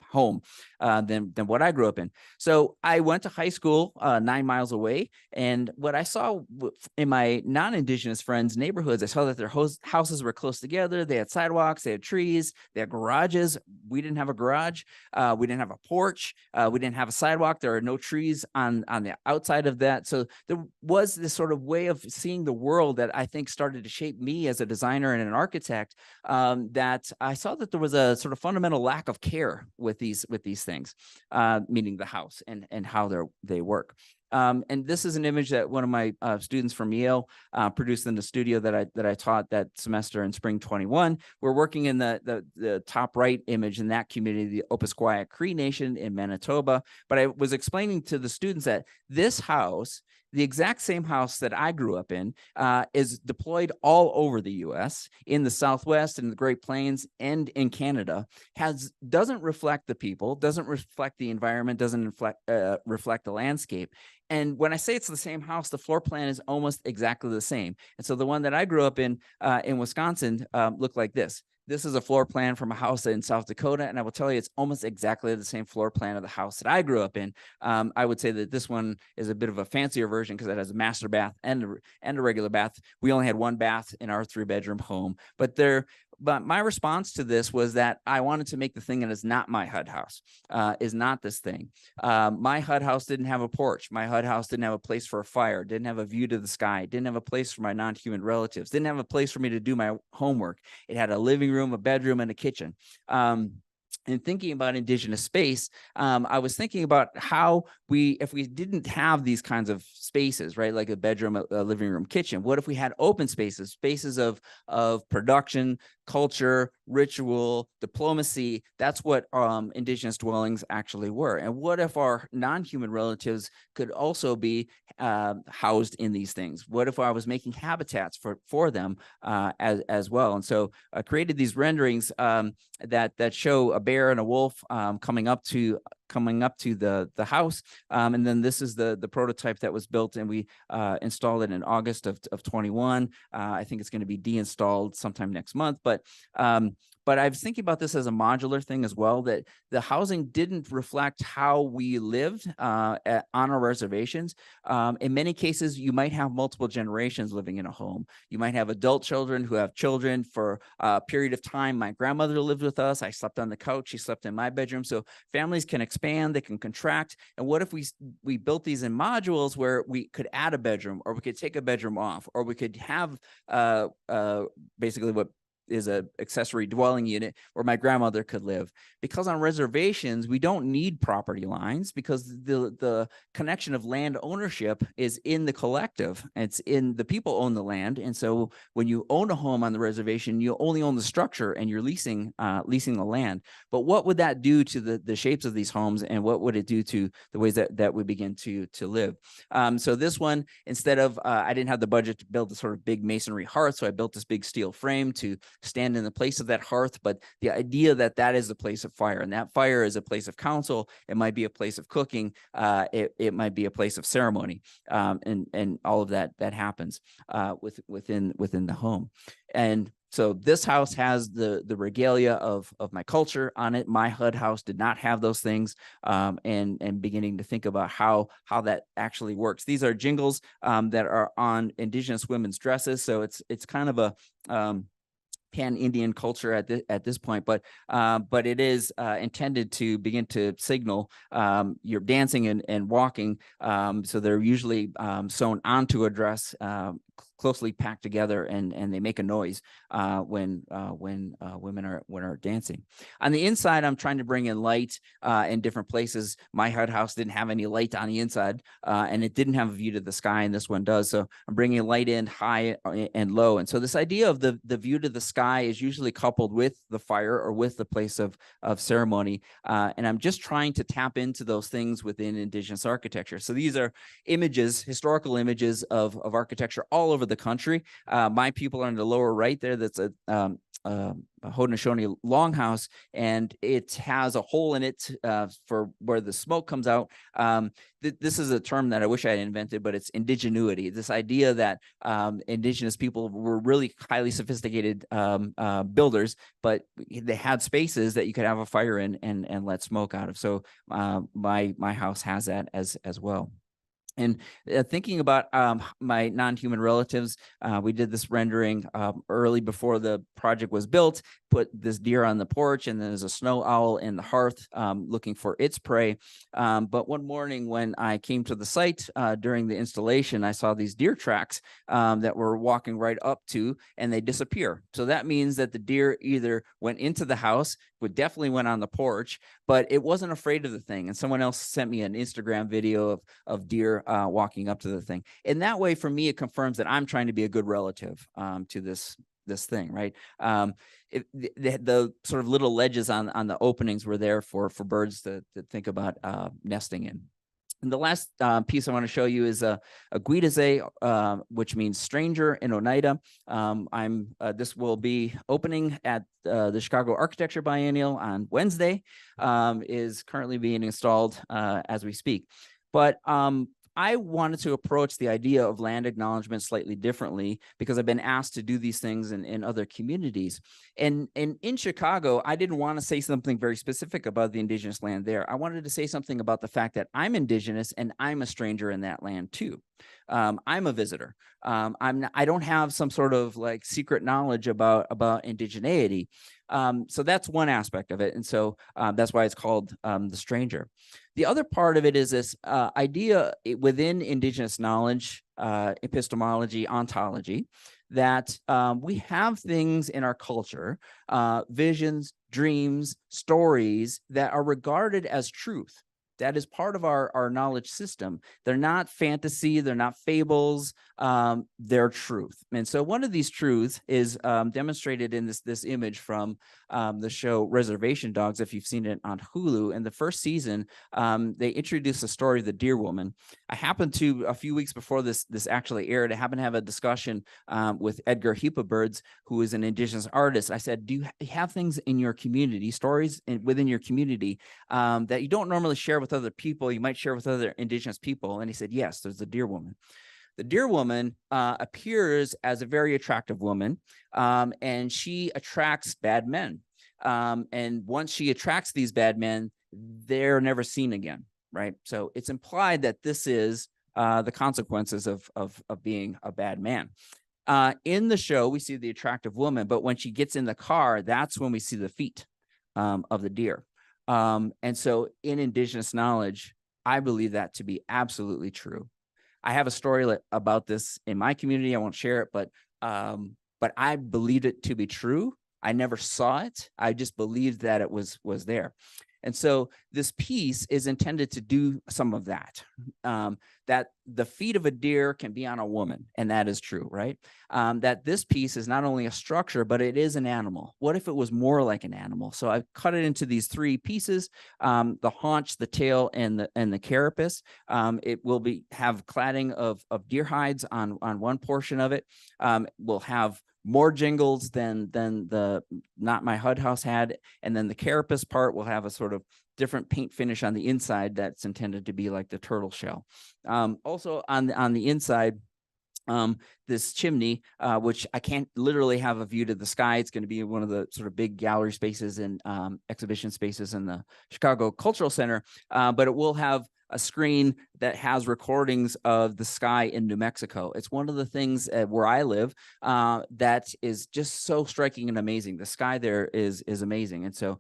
home than what I grew up in. So I went to high school 9 miles away, and what I saw in my non-Indigenous friends' neighborhoods, I saw that their houses were close together. They had sidewalks, they had trees, they had garages. We didn't have a garage. We didn't have a porch. We didn't have a sidewalk. There are no trees on the outside of that. So there was this sort of way of seeing the world that I think started to shape me as a designer and an architect, that I saw that there was a sort of fundamental lack of care with these things, meaning the house and how they work. And this is an image that one of my students from Yale produced in the studio that I taught that semester in spring 21. We're working in the top right image in that community, the Opaskwayak Cree Nation in Manitoba. But I was explaining to the students that this house, the exact same house that I grew up in, is deployed all over the U.S., in the Southwest, in the Great Plains, and in Canada. Doesn't reflect the people, doesn't reflect the environment, doesn't reflect the landscape. And when I say it's the same house, the floor plan is almost exactly the same. And so the one that I grew up in Wisconsin looked like this. This is a floor plan from a house in South Dakota, and I will tell you it's almost exactly the same floor plan of the house that I grew up in. I would say that this one is a bit of a fancier version because it has a master bath and a regular bath. We only had one bath in our 3-bedroom home, but my response to this was that I wanted to make the thing that is not my HUD house, is not this thing. My HUD house didn't have a porch. My HUD house didn't have a place for a fire, didn't have a view to the sky, didn't have a place for my non-human relatives, didn't have a place for me to do my homework. It had a living room, a bedroom, and a kitchen. And thinking about Indigenous space, I was thinking about how if we didn't have these kinds of spaces, right, like a bedroom, a living room, kitchen, what if we had open spaces of production, culture, ritual, diplomacy? That's what Indigenous dwellings actually were. And what if our non-human relatives could also be housed in these things? What if I was making habitats for them as well? And so I created these renderings that show a bear and a wolf coming up to the house. And then this is the prototype that was built, and we installed it in August of 21. I think it's going to be deinstalled sometime next month. But I was thinking about this as a modular thing as well, that the housing didn't reflect how we lived on our reservations. In many cases, you might have multiple generations living in a home. You might have adult children who have children for a period of time. My grandmother lived with us. I slept on the couch. She slept in my bedroom. So families can expand, they can contract. And what if we built these in modules where we could add a bedroom, or we could take a bedroom off, or we could have basically what is a accessory dwelling unit where my grandmother could live. Because on reservations, we don't need property lines, because the connection of land ownership is in the collective. It's in the people own the land. And so when you own a home on the reservation, you only own the structure and you're leasing the land. But what would that do to the shapes of these homes, and what would it do to the ways that we begin to live? So this one, instead of, I didn't have the budget to build a sort of big masonry hearth, so I built this big steel frame to stand in the place of that hearth. But the idea that is a place of fire, and that fire is a place of council. It might be a place of cooking. It might be a place of ceremony, and all of that happens within the home. And so this house has the regalia of my culture on it. My HUD house did not have those things, and beginning to think about how that actually works. These are jingles that are on Indigenous women's dresses. So it's kind of a pan-Indian culture at this point, but it is intended to begin to signal you're dancing and walking. So they're usually sewn onto a dress, closely packed together, and they make a noise when women are dancing. On the inside, I'm trying to bring in light in different places. My HUD house didn't have any light on the inside, and it didn't have a view to the sky, and this one does. So I'm bringing light in high and low. And so this idea of the view to the sky is usually coupled with the fire or with the place of ceremony. And I'm just trying to tap into those things within Indigenous architecture. So these are images, historical images of architecture all all over the country. My people are in the lower right there. That's a Haudenosaunee longhouse, and it has a hole in it for where the smoke comes out. This is a term that I wish I had invented, but it's indigenuity. This idea that indigenous people were really highly sophisticated builders, but they had spaces that you could have a fire in and let smoke out of. So my house has that as well. And thinking about my non-human relatives, we did this rendering early before the project was built, put this deer on the porch, and then there's a snow owl in the hearth looking for its prey. But one morning when I came to the site during the installation, I saw these deer tracks that were walking right up to, and they disappear. So that means that the deer either went into the house, but definitely went on the porch, but it wasn't afraid of the thing. And someone else sent me an Instagram video of deer walking up to the thing. And that way, for me, it confirms that I'm trying to be a good relative to this thing, right? The sort of little ledges on the openings were there for birds to think about nesting in. And the last piece I want to show you is a Guidaze, which means stranger in Oneida. This will be opening at the Chicago Architecture Biennial on Wednesday, is currently being installed as we speak. But I wanted to approach the idea of land acknowledgement slightly differently because I've been asked to do these things in other communities. And in Chicago, I didn't want to say something very specific about the indigenous land there. I wanted to say something about the fact that I'm indigenous and I'm a stranger in that land too. I'm a visitor. I don't have some sort of like secret knowledge about indigeneity. So that's one aspect of it. And so that's why it's called the stranger. The other part of it is this idea within indigenous knowledge, epistemology, ontology, that we have things in our culture, visions, dreams, stories that are regarded as truth. That is part of our knowledge system. They're not fantasy, they're not fables, they're truth. And so one of these truths is demonstrated in this image from the show Reservation Dogs, if you've seen it on Hulu. In the first season, they introduced the story of the Deer Woman. I happened to, a few weeks before this actually aired, I happened to have a discussion with Edgar Heapabirds, who is an indigenous artist. I said, do you have things in your community, stories within your community that you don't normally share with other people, you might share with other indigenous people? And he said, yes, there's the Deer Woman. The Deer Woman appears as a very attractive woman, and she attracts bad men. And once she attracts these bad men, they're never seen again, right? So it's implied that this is the consequences of being a bad man. In the show, we see the attractive woman, but when she gets in the car, that's when we see the feet of the deer. And so in indigenous knowledge, I believe that to be absolutely true. I have a story about this in my community. I won't share it, but I believed it to be true. I never saw it. I just believed that it was there. And so this piece is intended to do some of that, that the feet of a deer can be on a woman, and that is true, right? That this piece is not only a structure, but it is an animal. What if it was more like an animal? So I cut it into these three pieces, the haunch, the tail, and the carapace. It will have cladding of deer hides on one portion of it. We'll have more jingles than the Not My HUD House had. And then the carapace part will have a sort of different paint finish on the inside that's intended to be like the turtle shell. Also on the inside, this chimney, which I can't literally have a view to the sky. It's going to be one of the sort of big gallery spaces and exhibition spaces in the Chicago Cultural Center, but it will have a screen that has recordings of the sky in New Mexico. It's one of the things where I live that is just so striking and amazing. The sky there is amazing. And so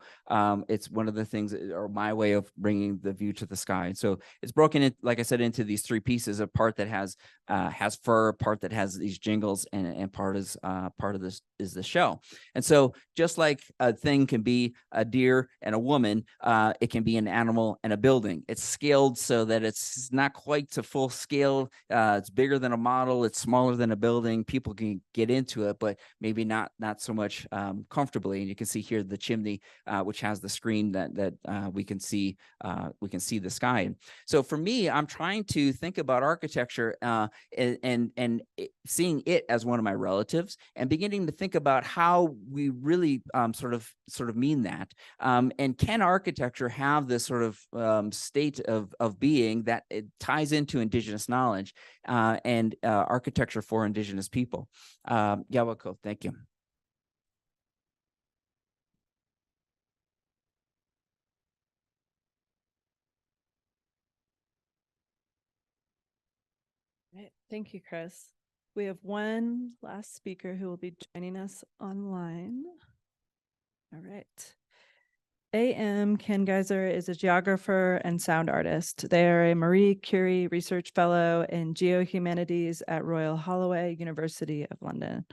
it's one of the things, or my way of bringing the view to the sky. And so it's broken in, like I said, into these three pieces, a part that has fur, a part that has these jingles, and part of this is the shell. And so just like a thing can be a deer and a woman, it can be an animal and a building. It's scaled so that it's not quite to full scale. It's bigger than a model. It's smaller than a building. People can get into it, but maybe not so much comfortably. And you can see here the chimney, which has the screen that we can see the sky. So for me, I'm trying to think about architecture and seeing it as one of my relatives, and beginning to think about how we really sort of mean that. And can architecture have this sort of state of being that it ties into Indigenous knowledge and architecture for Indigenous people? Yawako, thank you. Right. Thank you, Chris. We have one last speaker who will be joining us online. All right. Amer Kanngeisser is a geographer and sound artist. They are a Marie Curie Research Fellow in Geohumanities at Royal Holloway, University of London.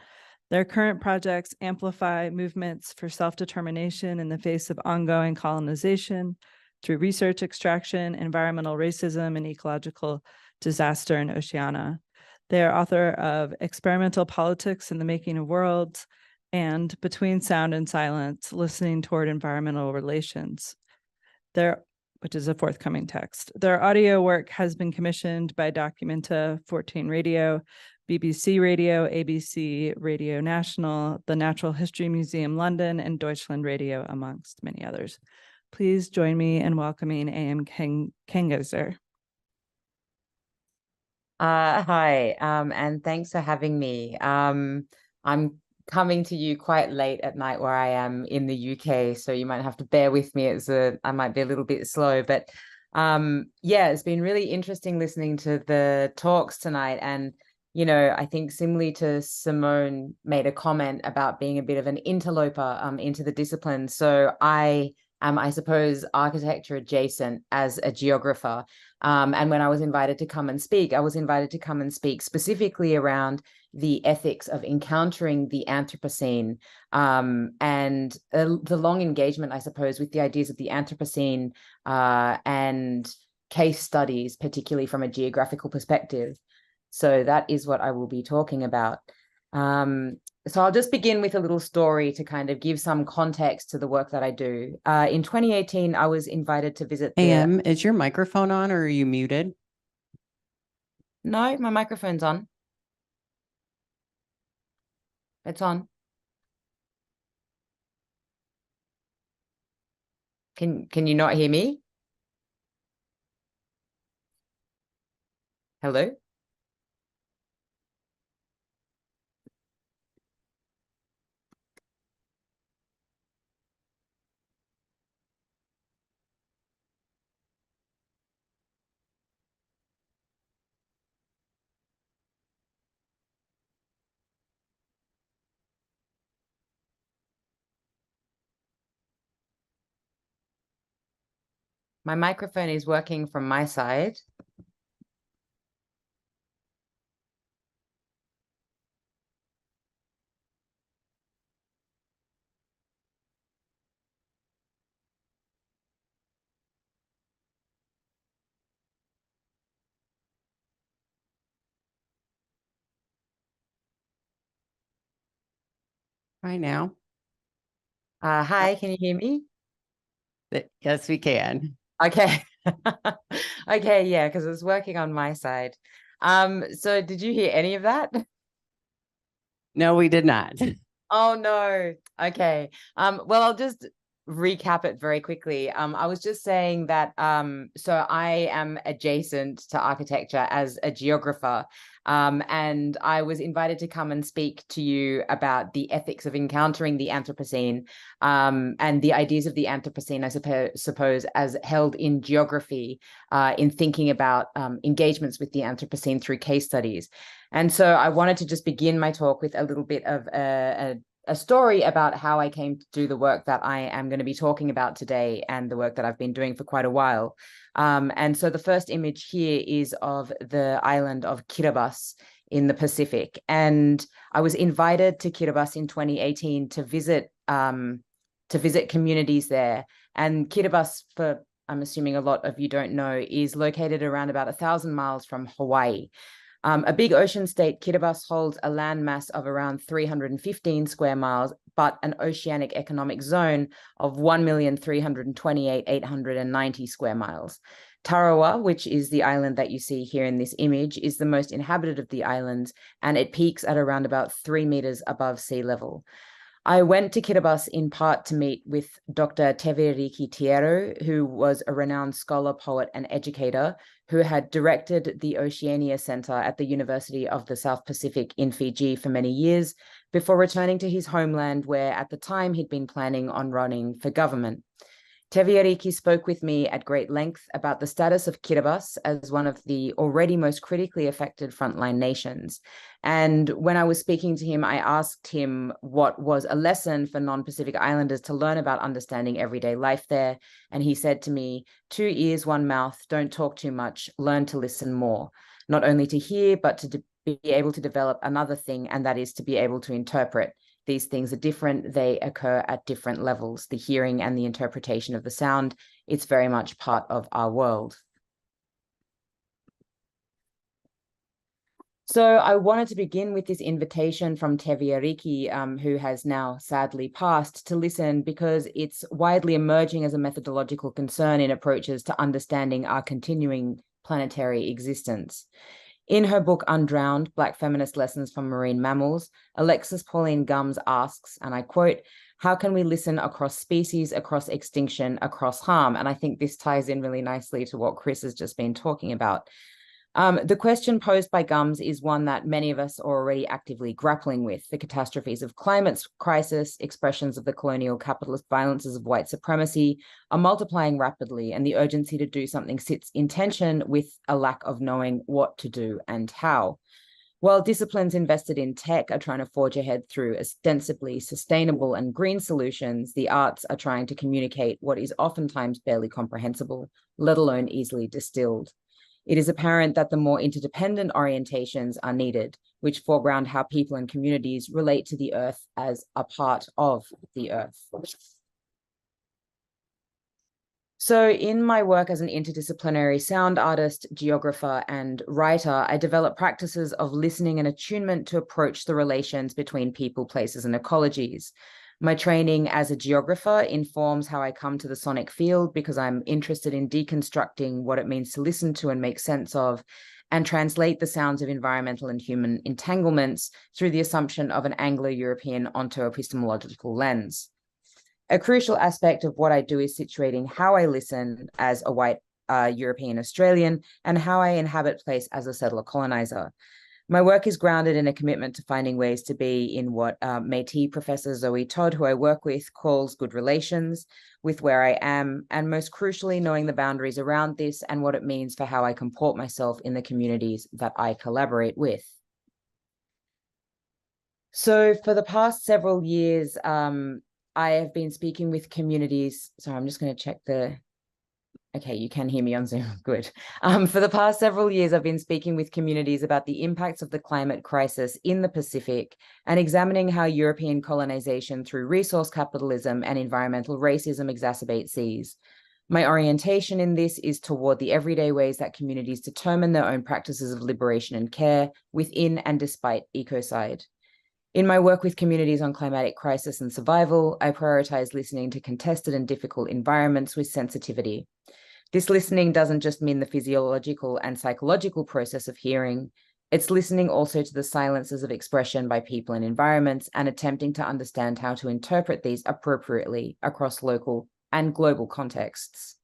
Their current projects amplify movements for self-determination in the face of ongoing colonization through research extraction, environmental racism, and ecological disaster in Oceania. They are author of Experimental Politics in the Making of Worlds and Between Sound and Silence, Listening Toward Environmental Relations, which is a forthcoming text. Their audio work has been commissioned by Documenta 14 Radio, BBC Radio, ABC Radio National, the Natural History Museum London, and Deutschland Radio, amongst many others. Please join me in welcoming Amer Kanngeisser. Hi, and thanks for having me. I'm coming to you quite late at night where I am in the UK, so you might have to bear with me. I might be a little bit slow, but yeah, it's been really interesting listening to the talks tonight. And I think similarly to Simone made a comment about being a bit of an interloper into the discipline. So I am, I suppose, architecture adjacent as a geographer. And when I was invited to come and speak, I was invited to come and speak specifically around the ethics of encountering the Anthropocene and the long engagement, I suppose, with the ideas of the Anthropocene and case studies, particularly from a geographical perspective. So that is what I will be talking about. So I'll just begin with a little story to kind of give some context to the work that I do. In 2018, I was invited to visit is your microphone on or are you muted? No, my microphone's on. It's on. Can you not hear me? Hello? My microphone is working from my side. Right now? Hi, can you hear me? Yes, we can. Okay. Okay, yeah, because it's working on my side. So did you hear any of that? No, we did not. Oh no. Okay. Well, I'll just recap it very quickly. I was just saying that so I am adjacent to architecture as a geographer. And I was invited to come and speak to you about the ethics of encountering the Anthropocene and the ideas of the Anthropocene, I suppose, as held in geography, in thinking about engagements with the Anthropocene through case studies. And so I wanted to just begin my talk with a little bit of a story about how I came to do the work that I am going to be talking about today and the work that I've been doing for quite a while. And so the first image here is of the island of Kiribati in the Pacific. And I was invited to Kiribati in 2018 to visit communities there. And Kiribati, for I'm assuming a lot of you don't know, is located around about 1,000 miles from Hawaii. A big ocean state, Kiribati holds a land mass of around 315 square miles, but an oceanic economic zone of 1,328,890 square miles. Tarawa, which is the island that you see here in this image, is the most inhabited of the islands, and it peaks at around about 3 meters above sea level. I went to Kiribati in part to meet with Dr. Teveriki Tiero, who was a renowned scholar, poet, and educator who had directed the Oceania Center at the University of the South Pacific in Fiji for many years before returning to his homeland, where at the time he'd been planning on running for government. Teveriki spoke with me at great length about the status of Kiribati as one of the already most critically affected frontline nations. And when I was speaking to him, I asked him what was a lesson for non-Pacific Islanders to learn about understanding everyday life there. And he said to me, 2 ears, 1 mouth, don't talk too much, learn to listen more, not only to hear, but to be able to develop another thing, and that is to be able to interpret. These things are different. They occur at different levels. The hearing and the interpretation of the sound, it's very much part of our world. So I wanted to begin with this invitation from Teveriki, who has now sadly passed, to listen, because it's widely emerging as a methodological concern in approaches to understanding our continuing planetary existence. In her book, Undrowned, Black Feminist Lessons from Marine Mammals, Alexis Pauline Gumbs asks, and I quote, "How can we listen across species, across extinction, across harm?" And I think this ties in really nicely to what Chris has just been talking about. The question posed by Gumbs is one that many of us are already actively grappling with: the catastrophes of climate crisis, expressions of the colonial capitalist violences of white supremacy are multiplying rapidly, and the urgency to do something sits in tension with a lack of knowing what to do and how. While disciplines invested in tech are trying to forge ahead through ostensibly sustainable and green solutions, the arts are trying to communicate what is oftentimes barely comprehensible, let alone easily distilled. It is apparent that the more interdependent orientations are needed, which foreground how people and communities relate to the earth as a part of the earth. So in my work as an interdisciplinary sound artist, geographer, and writer, I develop practices of listening and attunement to approach the relations between people, places, and ecologies. My training as a geographer informs how I come to the sonic field, because I'm interested in deconstructing what it means to listen to and make sense of, and translate the sounds of environmental and human entanglements through the assumption of an Anglo-European onto-epistemological lens. A crucial aspect of what I do is situating how I listen as a white European Australian and how I inhabit place as a settler colonizer. My work is grounded in a commitment to finding ways to be in what Métis professor Zoe Todd, who I work with, calls good relations with where I am, and most crucially, knowing the boundaries around this and what it means for how I comport myself in the communities that I collaborate with. So for the past several years, I have been speaking with communities. So I'm just going to check the... Okay, you can hear me on Zoom. Good. For the past several years, I've been speaking with communities about the impacts of the climate crisis in the Pacific and examining how European colonization through resource capitalism and environmental racism exacerbates these. My orientation in this is toward the everyday ways that communities determine their own practices of liberation and care within and despite ecocide. In my work with communities on climatic crisis and survival, I prioritize listening to contested and difficult environments with sensitivity. This listening doesn't just mean the physiological and psychological process of hearing. It's listening also to the silences of expression by people and environments, and attempting to understand how to interpret these appropriately across local and global contexts.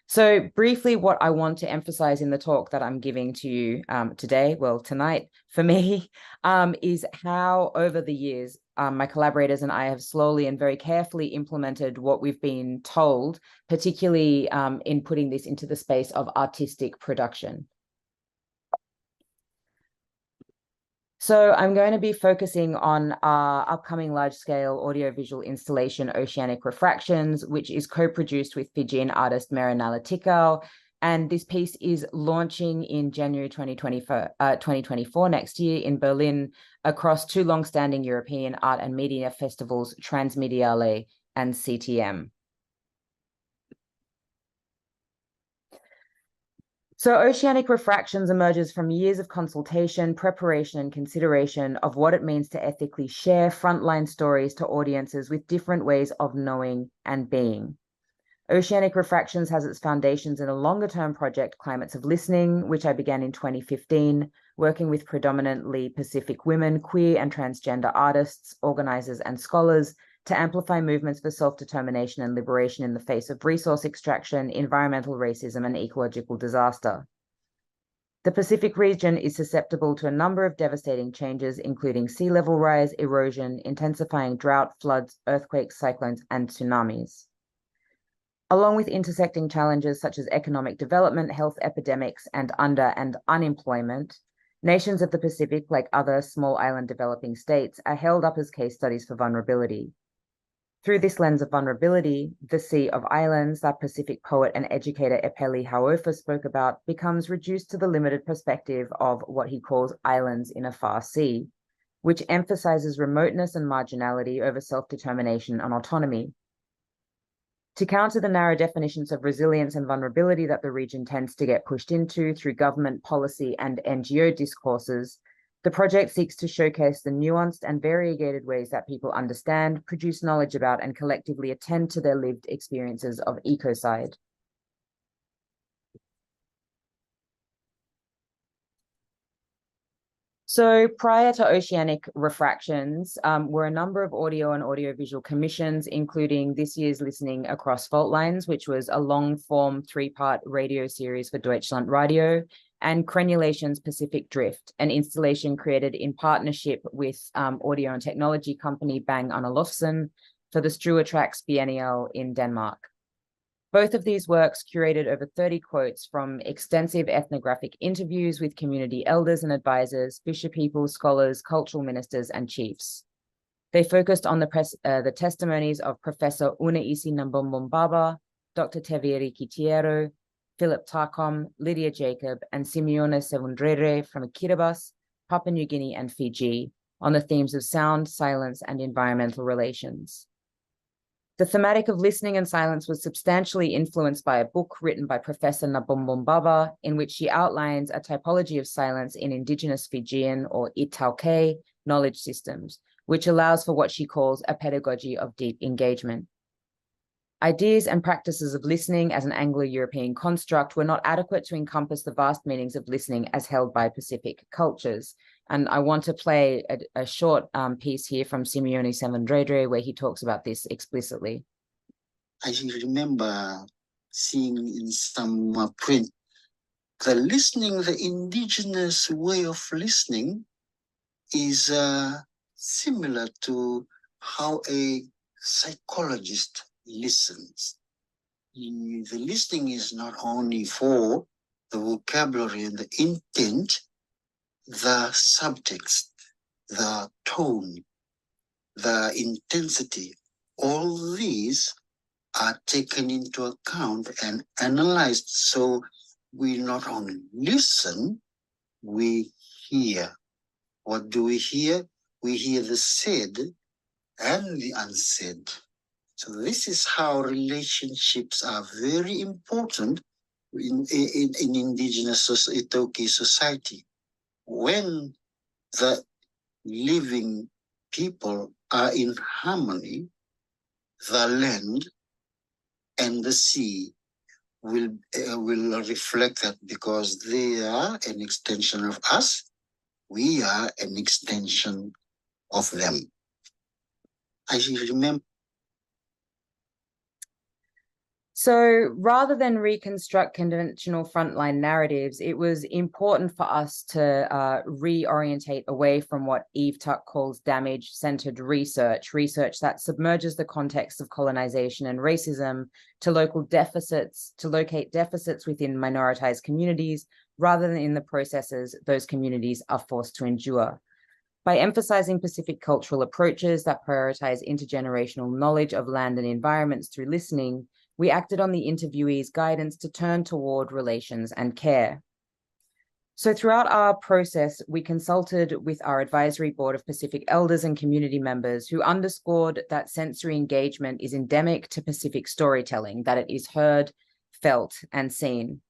So briefly, what I want to emphasize in the talk that I'm giving to you today, well, tonight for me, is how over the years, my collaborators and I have slowly and very carefully implemented what we've been told, particularly in putting this into the space of artistic production. So I'm going to be focusing on our upcoming large-scale audiovisual installation, Oceanic Refractions, which is co-produced with Fijian artist Marinala Tikau. And this piece is launching in January 2024, next year, in Berlin, across 2 long-standing European art and media festivals, Transmediale and CTM. So Oceanic Refractions emerges from years of consultation, preparation, and consideration of what it means to ethically share frontline stories to audiences with different ways of knowing and being. Oceanic Refractions has its foundations in a longer-term project, Climates of Listening, which I began in 2015, working with predominantly Pacific women, queer and transgender artists, organizers, and scholars to amplify movements for self-determination and liberation in the face of resource extraction, environmental racism, and ecological disaster. The Pacific region is susceptible to a number of devastating changes, including sea level rise, erosion, intensifying drought, floods, earthquakes, cyclones, and tsunamis. Along with intersecting challenges such as economic development, health epidemics, and under- and unemployment, nations of the Pacific, like other small island developing states, are held up as case studies for vulnerability. Through this lens of vulnerability, the Sea of Islands, that Pacific poet and educator Epeli Hauofa spoke about, becomes reduced to the limited perspective of what he calls islands in a far sea, which emphasizes remoteness and marginality over self-determination and autonomy. To counter the narrow definitions of resilience and vulnerability that the region tends to get pushed into through government policy and NGO discourses, the project seeks to showcase the nuanced and variegated ways that people understand, produce knowledge about, and collectively attend to their lived experiences of ecocide. So prior to Oceanic Refractions, were a number of audio and audiovisual commissions, including this year's Listening Across Fault Lines, which was a long-form 3-part radio series for Deutschland Radio, and Crenulation's Pacific Drift, an installation created in partnership with audio and technology company Bang & Olufsen for the Strua Tracks Biennial in Denmark. Both of these works curated over 30 quotes from extensive ethnographic interviews with community elders and advisors, bishop people, scholars, cultural ministers, and chiefs. They focused on the testimonies of Professor Unaisi Nambombaba, Dr. Teviri Kitiero, Philip Tarkom, Lydia Jacob, and Simeone Sevundrere from Kiribati, Papua New Guinea, and Fiji on the themes of sound, silence, and environmental relations. The thematic of listening and silence was substantially influenced by a book written by Professor Nambombaba, in which she outlines a typology of silence in Indigenous Fijian or Itauke knowledge systems, which allows for what she calls a pedagogy of deep engagement. Ideas and practices of listening as an Anglo-European construct were not adequate to encompass the vast meanings of listening as held by Pacific cultures. And I want to play a short piece here from Simeone Sevundrere, where he talks about this explicitly. I remember seeing in some print, the indigenous way of listening is similar to how a psychologist listens. The listening is not only for the vocabulary and the intent, the subtext, the tone, the intensity, all these are taken into account and analyzed. So we not only listen, we hear. What do we hear? We hear the said and the unsaid. So this is how relationships are very important in indigenous Itoki society. When the living people are in harmony, the land and the sea will reflect that, because they are an extension of us. We are an extension of them. I remember. So rather than reconstruct conventional frontline narratives, it was important for us to reorientate away from what Eve Tuck calls damage-centered research that submerges the context of colonization and racism to locate deficits within minoritized communities, rather than in the processes those communities are forced to endure. By emphasizing Pacific cultural approaches that prioritize intergenerational knowledge of land and environments through listening, we acted on the interviewee's guidance to turn toward relations and care. So throughout our process, we consulted with our advisory board of Pacific elders and community members who underscored that sensory engagement is endemic to Pacific storytelling, that it is heard, felt, and seen.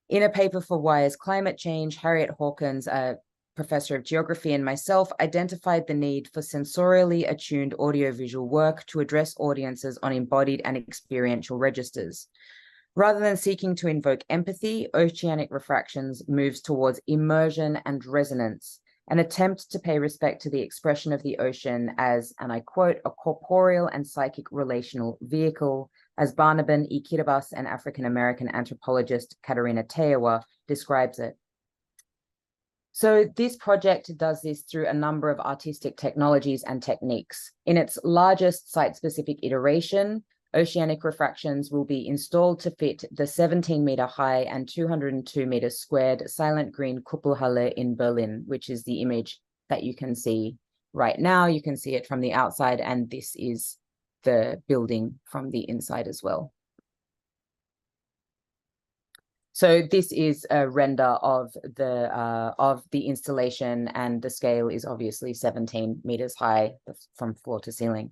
In a paper for Wire's Climate Change, Harriet Hawkins, a professor of geography, and myself identified the need for sensorially attuned audiovisual work to address audiences on embodied and experiential registers. Rather than seeking to invoke empathy, Oceanic Refractions moves towards immersion and resonance, an attempt to pay respect to the expression of the ocean as, and I quote, a corporeal and psychic relational vehicle, as Barnabas E. Kiribati and African-American anthropologist Katarina Teawa describes it. So this project does this through a number of artistic technologies and techniques. In its largest site-specific iteration, Oceanic Refractions will be installed to fit the 17-meter high and 202-meter squared silent green Kuppelhalle in Berlin, which is the image that you can see right now. You can see it from the outside, and this is the building from the inside as well. So this is a render of the installation, and the scale is obviously 17 meters high from floor to ceiling.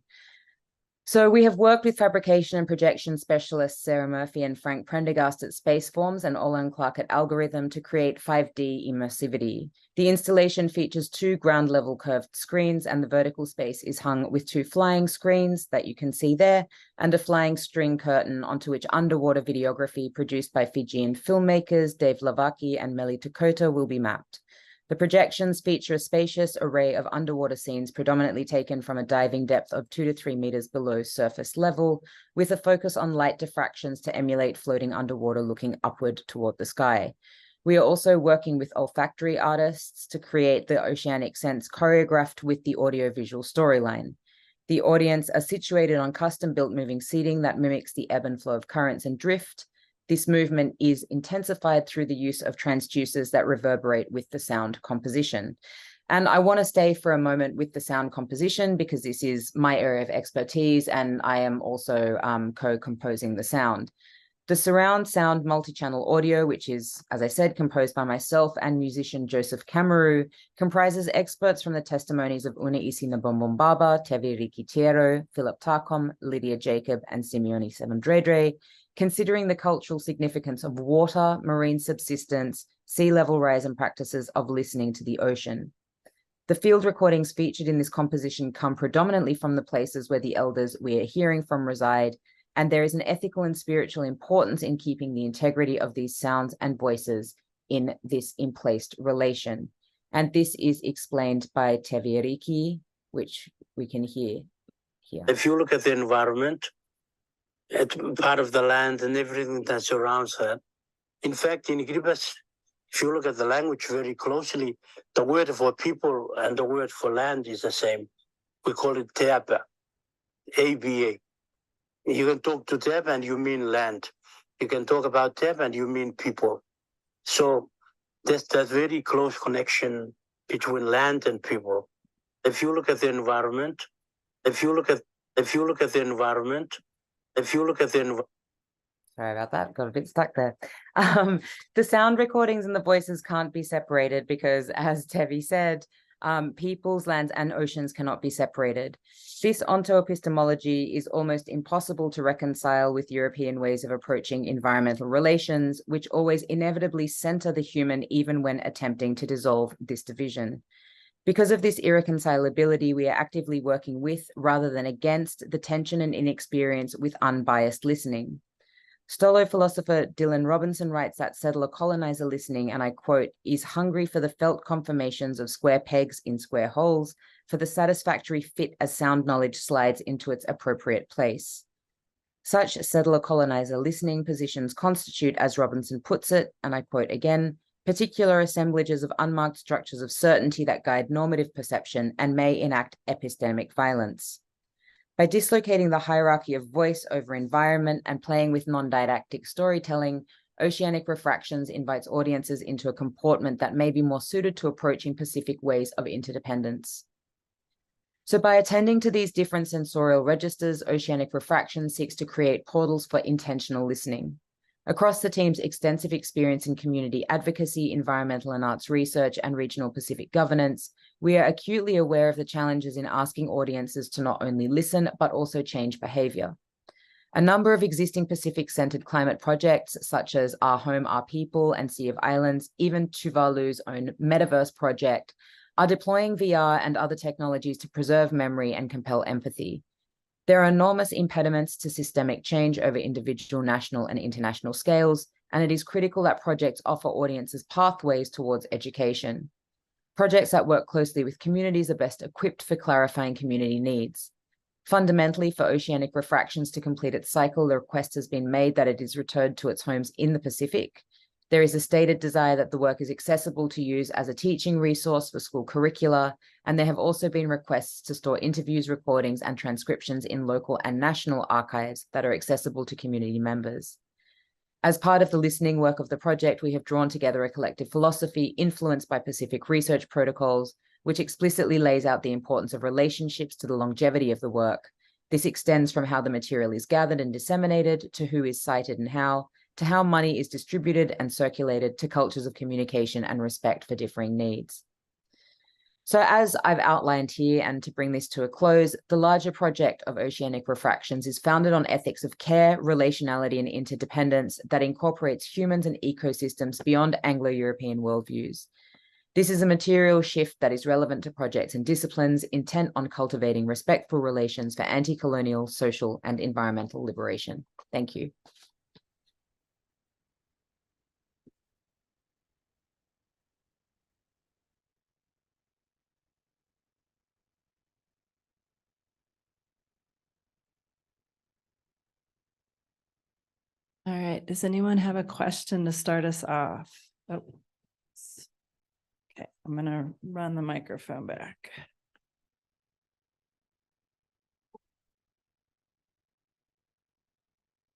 So we have worked with fabrication and projection specialists Sarah Murphy and Frank Prendergast at Spaceforms and Olan Clark at Algorithm to create 5D immersivity. The installation features 2 ground-level curved screens, and the vertical space is hung with 2 flying screens that you can see there, and a flying string curtain onto which underwater videography produced by Fijian filmmakers Dave Lavaki and Meli Takota will be mapped. The projections feature a spacious array of underwater scenes predominantly taken from a diving depth of 2 to 3 meters below surface level, with a focus on light diffractions to emulate floating underwater looking upward toward the sky. We are also working with olfactory artists to create the oceanic sense choreographed with the audiovisual storyline. The audience are situated on custom-built moving seating that mimics the ebb and flow of currents and drift. This movement is intensified through the use of transducers that reverberate with the sound composition. And I want to stay for a moment with the sound composition because this is my area of expertise, and I am also co-composing the sound. The surround sound multi-channel audio, which is, as I said, composed by myself and musician Joseph Kamaru, comprises experts from the testimonies of Una Isina Bombombaba, Tevi Rikitiero, Philip Tarkom, Lydia Jacob, and Simeone Sevendredre, considering the cultural significance of water, marine subsistence, sea level rise, and practices of listening to the ocean. The field recordings featured in this composition come predominantly from the places where the elders we are hearing from reside, and there is an ethical and spiritual importance in keeping the integrity of these sounds and voices in this in-placed relation. And this is explained by Tevi Riki, which we can hear here. If you look at the environment, it's part of the land and everything that surrounds her. In fact, in Kiribati, if you look at the language very closely, the word for people and the word for land is the same. We call it Teapa, ABA. You can talk to Teapa and you mean land. You can talk about Teapa and you mean people. So there's that very close connection between land and people. If you look at the environment, Sorry about that, got a bit stuck there. The sound recordings and the voices can't be separated because, as Tevi said, peoples, lands, and oceans cannot be separated. This ontoepistemology is almost impossible to reconcile with European ways of approaching environmental relations, which always inevitably center the human even when attempting to dissolve this division. Because of this irreconcilability, we are actively working with, rather than against, the tension and inexperience with unbiased listening. Stolo philosopher Dylan Robinson writes that settler colonizer listening, and I quote, is hungry for the felt confirmations of square pegs in square holes, for the satisfactory fit as sound knowledge slides into its appropriate place. Such settler colonizer listening positions constitute, as Robinson puts it, and I quote again, particular assemblages of unmarked structures of certainty that guide normative perception and may enact epistemic violence. By dislocating the hierarchy of voice over environment and playing with non-didactic storytelling, Oceanic Refractions invites audiences into a comportment that may be more suited to approaching Pacific ways of interdependence. So by attending to these different sensorial registers, Oceanic Refraction seeks to create portals for intentional listening. Across the team's extensive experience in community advocacy, environmental and arts research, and regional Pacific governance, we are acutely aware of the challenges in asking audiences to not only listen, but also change behavior. A number of existing Pacific-centered climate projects, such as Our Home, Our People and Sea of Islands, even Tuvalu's own Metaverse project, are deploying VR and other technologies to preserve memory and compel empathy. There are enormous impediments to systemic change over individual, national and international scales, and it is critical that projects offer audiences pathways towards education. Projects that work closely with communities are best equipped for clarifying community needs. Fundamentally, for oceanic refractions to complete its cycle, the request has been made that it is returned to its homes in the Pacific. There is a stated desire that the work is accessible to use as a teaching resource for school curricula, and there have also been requests to store interviews, recordings, and transcriptions in local and national archives that are accessible to community members. As part of the listening work of the project, we have drawn together a collective philosophy influenced by Pacific research protocols, which explicitly lays out the importance of relationships to the longevity of the work. This extends from how the material is gathered and disseminated, to who is cited and how, to how money is distributed and circulated, to cultures of communication and respect for differing needs. So as I've outlined here, and to bring this to a close, the larger project of oceanic refractions is founded on ethics of care, relationality, and interdependence that incorporates humans and ecosystems beyond Anglo-European worldviews. This is a material shift that is relevant to projects and disciplines intent on cultivating respectful relations for anti-colonial, social, and environmental liberation. Thank you. All right, does anyone have a question to start us off? Oh. Okay, I'm gonna run the microphone back.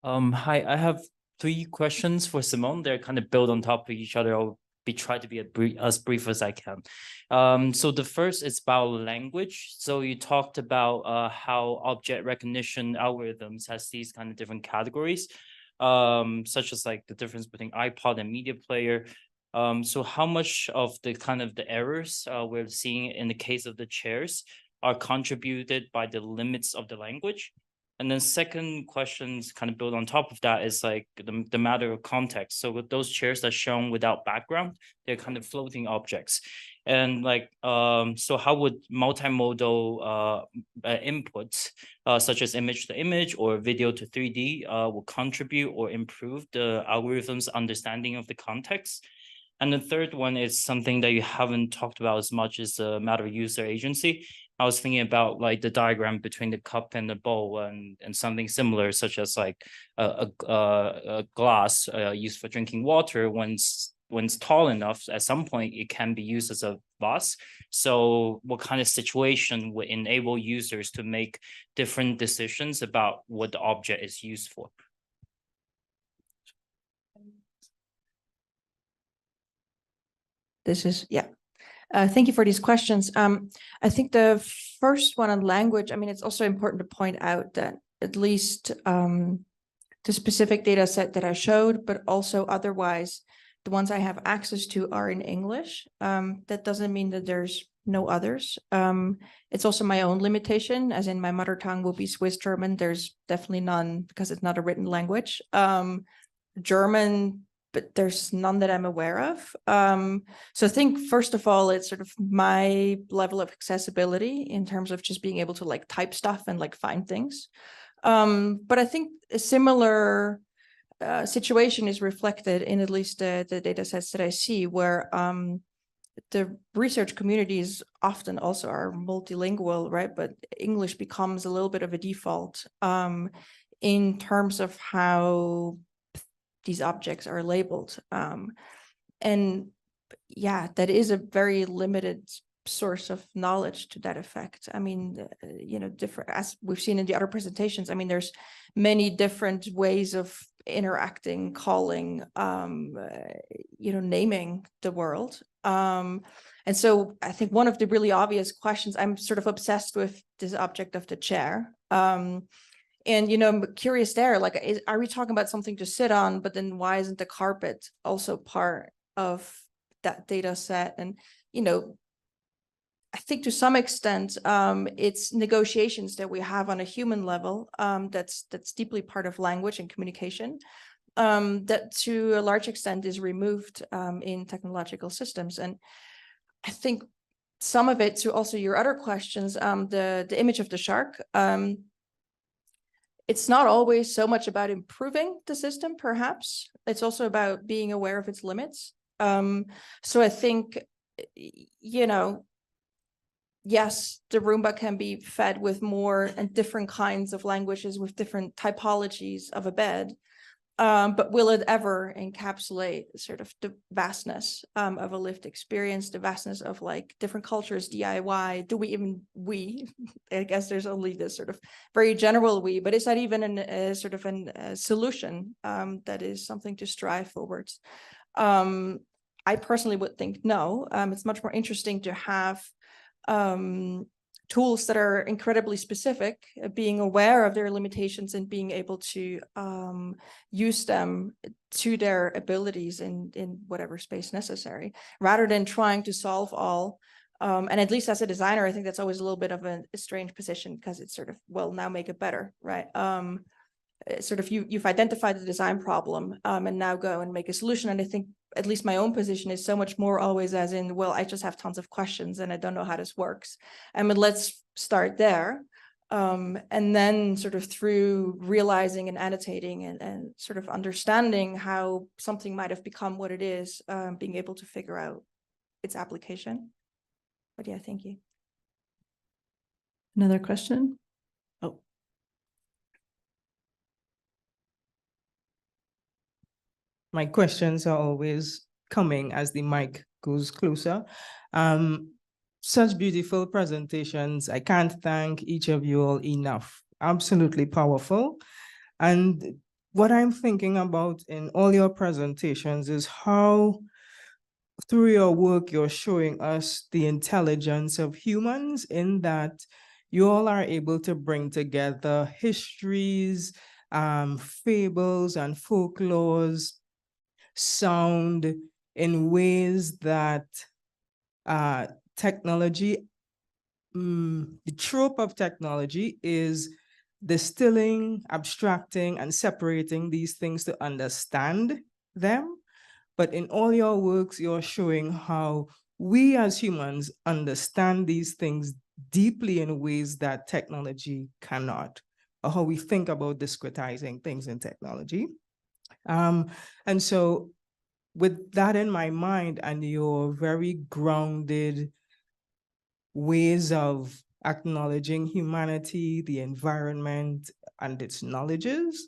Hi, I have 3 questions for Simone. They're kind of built on top of each other. I'll try to be as brief as I can. So the first is about language. So you talked about how object recognition algorithms has these kind of different categories, such as like the difference between iPod and media player. So how much of the kind of the errors we're seeing in the case of the chairs are contributed by the limits of the language? And then second questions kind of build on top of that is like the matter of context. So with those chairs that are shown without background, they're kind of floating objects. And like, so how would multimodal inputs, such as image to image or video to 3D, will contribute or improve the algorithm's understanding of the context? And the third one is something that you haven't talked about as much, is the matter of user agency. I was thinking about like the diagram between the cup and the bowl, and something similar, such as like a glass used for drinking water. When it's tall enough, at some point it can be used as a vase. So what kind of situation would enable users to make different decisions about what the object is used for? Thank you for these questions. I think the first one on language, I mean, it's also important to point out that at least the specific data set that I showed, but also otherwise, the ones I have access to are in English. That doesn't mean that there's no others. It's also my own limitation, as in my mother tongue will be Swiss German. There's definitely none because it's not a written language. German, but there's none that I'm aware of. So I think, first of all, it's sort of my level of accessibility in terms of just being able to like type stuff and like find things. But I think a similar situation is reflected in at least the data sets that I see, where the research communities often also are multilingual, right? But English becomes a little bit of a default in terms of how these objects are labeled. And yeah, that is a very limited source of knowledge to that effect. I mean, you know, different, as we've seen in the other presentations, I mean, there's many different ways of interacting, calling, you know, naming the world. And so I think one of the really obvious questions, I'm sort of obsessed with this object of the chair. And, you know, I'm curious there, like, are we talking about something to sit on, but then why isn't the carpet also part of that data set? And, you know, I think to some extent, it's negotiations that we have on a human level, that's deeply part of language and communication, that to a large extent is removed in technological systems. And I think some of it, to also your other questions, the image of the shark, it's not always so much about improving the system, perhaps. It's also about being aware of its limits. So I think, you know, yes, the Roomba can be fed with more and different kinds of languages with different typologies of a bed. But will it ever encapsulate sort of the vastness of a lived experience, the vastness of like different cultures, DIY? Do we, I guess there's only this sort of very general we, but is that even a sort of a solution that is something to strive forwards? I personally would think no. It's much more interesting to have tools that are incredibly specific, being aware of their limitations and being able to use them to their abilities in whatever space necessary, rather than trying to solve all. And at least as a designer, I think that's always a little bit of a strange position, because it's sort of, well, now make it better, right? Sort of you've identified the design problem and now go and make a solution. And I think at least my own position is so much more always as in, well, I just have tons of questions and I don't know how this works. But let's start there. And then sort of through realizing and annotating and sort of understanding how something might have become what it is, being able to figure out its application. But yeah, thank you. Another question? Oh. My questions are always coming as the mic goes closer. Such beautiful presentations. I can't thank each of you all enough. Absolutely powerful. And what I'm thinking about in all your presentations is how through your work, you're showing us the intelligence of humans, in that you all are able to bring together histories, fables and folklores, sound in ways that technology, the trope of technology is distilling, abstracting, and separating these things to understand them. But in all your works, you're showing how we as humans understand these things deeply in ways that technology cannot, or how we think about discretizing things in technology. And so with that in my mind and your very grounded ways of acknowledging humanity, the environment, and its knowledges,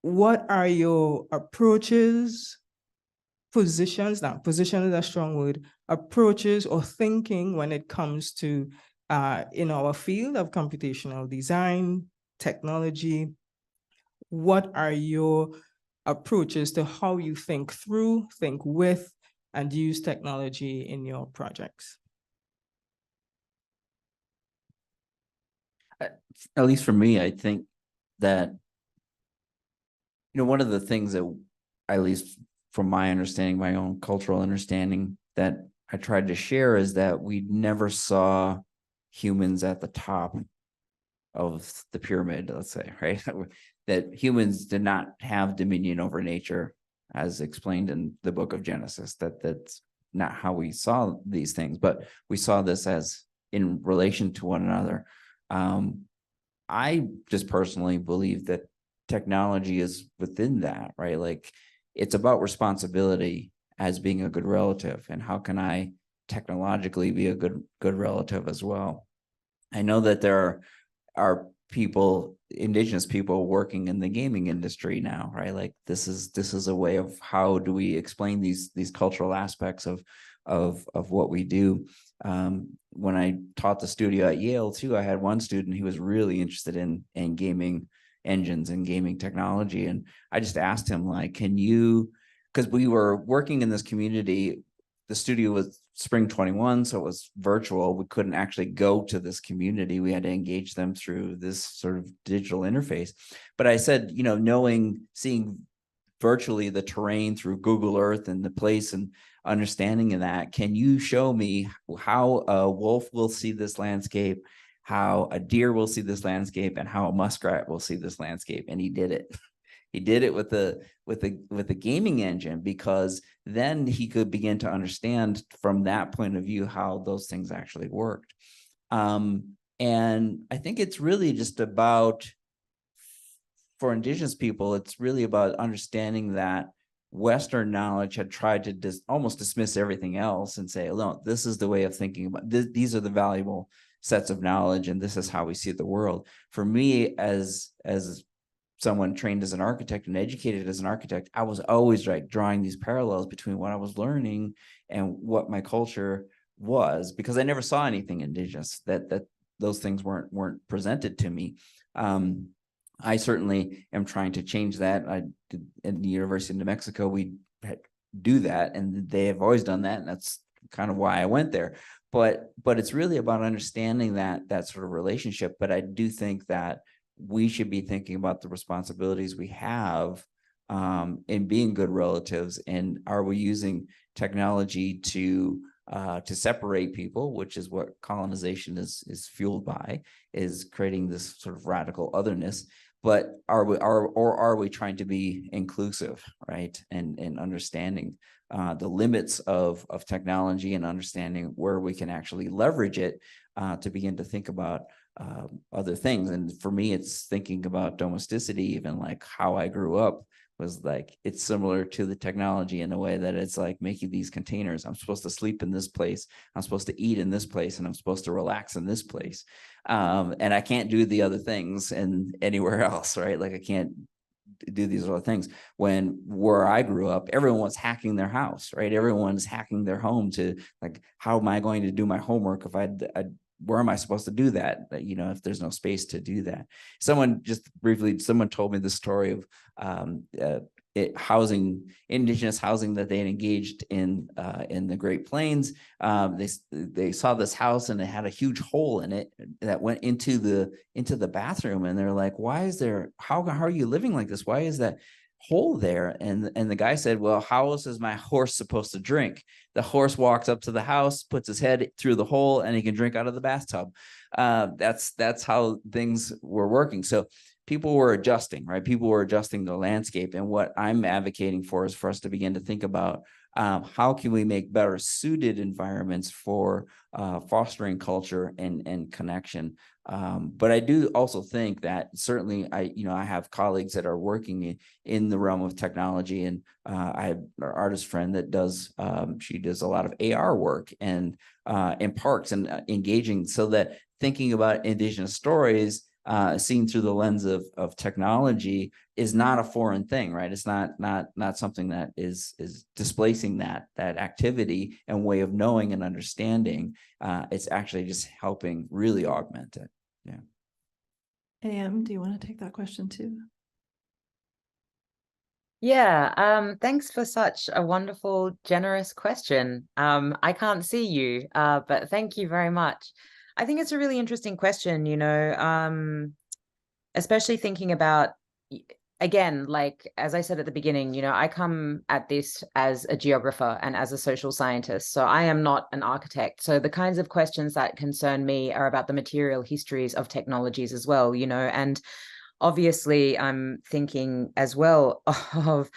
what are your approaches, positions, now position is a strong word, approaches or thinking when it comes to in our field of computational design, technology? What are your approaches to how you think through, think with, and use technology in your projects? At least for me, I think that, one of the things that, at least from my understanding, my own cultural understanding, that I tried to share is that we never saw humans at the top of the pyramid, let's say, right? That humans did not have dominion over nature, as explained in the book of Genesis. That's not how we saw these things, but we saw this as in relation to one another. I just personally believe that technology is within that, right? Like, it's about responsibility as being a good relative, and how can I technologically be a good relative as well. I know that there are people, indigenous people, working in the gaming industry now, right? Like, this is a way of how do we explain these cultural aspects of what we do. When I taught the studio at Yale too, I had one student who was really interested in gaming engines and gaming technology, and I just asked him, like, can you, because we were working in this community, the studio was Spring 21, so it was virtual. We couldn't actually go to this community. We had to engage them through this sort of digital interface. But I said, seeing virtually the terrain through Google Earth and the place and understanding of that. Can you show me how a wolf will see this landscape, how a deer will see this landscape, and how a muskrat will see this landscape? And he did it. He did it with the gaming engine, because then he could begin to understand from that point of view how those things actually worked. And I think it's really just about, for Indigenous people, it's really about understanding that Western knowledge had tried to almost dismiss everything else and say, no, this is the way of thinking about this. These are the valuable sets of knowledge, and this is how we see the world. For me, as someone trained as an architect and educated as an architect, I was always like drawing these parallels between what I was learning and what my culture was, because I never saw anything Indigenous, that those things weren't presented to me. I certainly am trying to change that. I did at the University of New Mexico, we do that, and they have always done that, and that's kind of why I went there. But it's really about understanding that sort of relationship. But I do think that we should be thinking about the responsibilities we have in being good relatives, and are we using technology to separate people, which is what colonization is fueled by, is creating this sort of radical otherness. But are we trying to be inclusive, right? And understanding the limits of technology, and understanding where we can actually leverage it to begin to think about other things. And for me, it's thinking about domesticity, even like how I grew up was like, it's similar to the technology in a way that it's like making these containers. I'm supposed to sleep in this place, I'm supposed to eat in this place, and I'm supposed to relax in this place. And I can't do the other things and anywhere else, right? Like I can't do these other things. When where I grew up, everyone was hacking their house, right? Everyone's hacking their home to like, how am I going to do my homework if where am I supposed to do that? You know, if there's no space to do that. Someone told me the story of Indigenous housing that they had engaged in the Great Plains. They saw this house, and it had a huge hole in it that went into the bathroom, and they're like, "Why is there? How are you living like this? Why is that hole there?" And the guy said, "Well, how else is my horse supposed to drink? The horse walks up to the house, puts his head through the hole, and he can drink out of the bathtub." That's how things were working. So people were adjusting, right? People were adjusting the landscape. And what I'm advocating for is for us to begin to think about how can we make better suited environments for fostering culture and connection. But I do also think that certainly I have colleagues that are working in the realm of technology, and I have an artist friend that does she does a lot of AR work and in parks and engaging, so that thinking about Indigenous stories seen through the lens of technology is not a foreign thing, right? It's not something that is displacing that activity and way of knowing and understanding. It's actually just helping really augment it. Yeah. AM, do you want to take that question too? Yeah, thanks for such a wonderful, generous question. I can't see you, but thank you very much. I think it's a really interesting question, especially thinking about, again, like, as I said at the beginning, I come at this as a geographer and as a social scientist, so I am not an architect. So the kinds of questions that concern me are about the material histories of technologies as well, and obviously I'm thinking as well of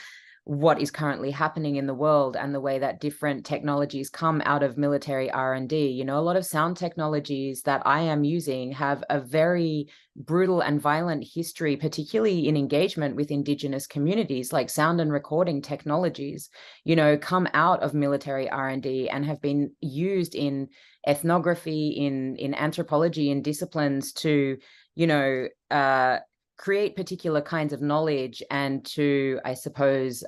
what is currently happening in the world and the way that different technologies come out of military R&D. A lot of sound technologies that I am using have a very brutal and violent history, particularly in engagement with Indigenous communities. Like sound and recording technologies, come out of military R&D and have been used in ethnography, in anthropology, in disciplines to, create particular kinds of knowledge and to, I suppose,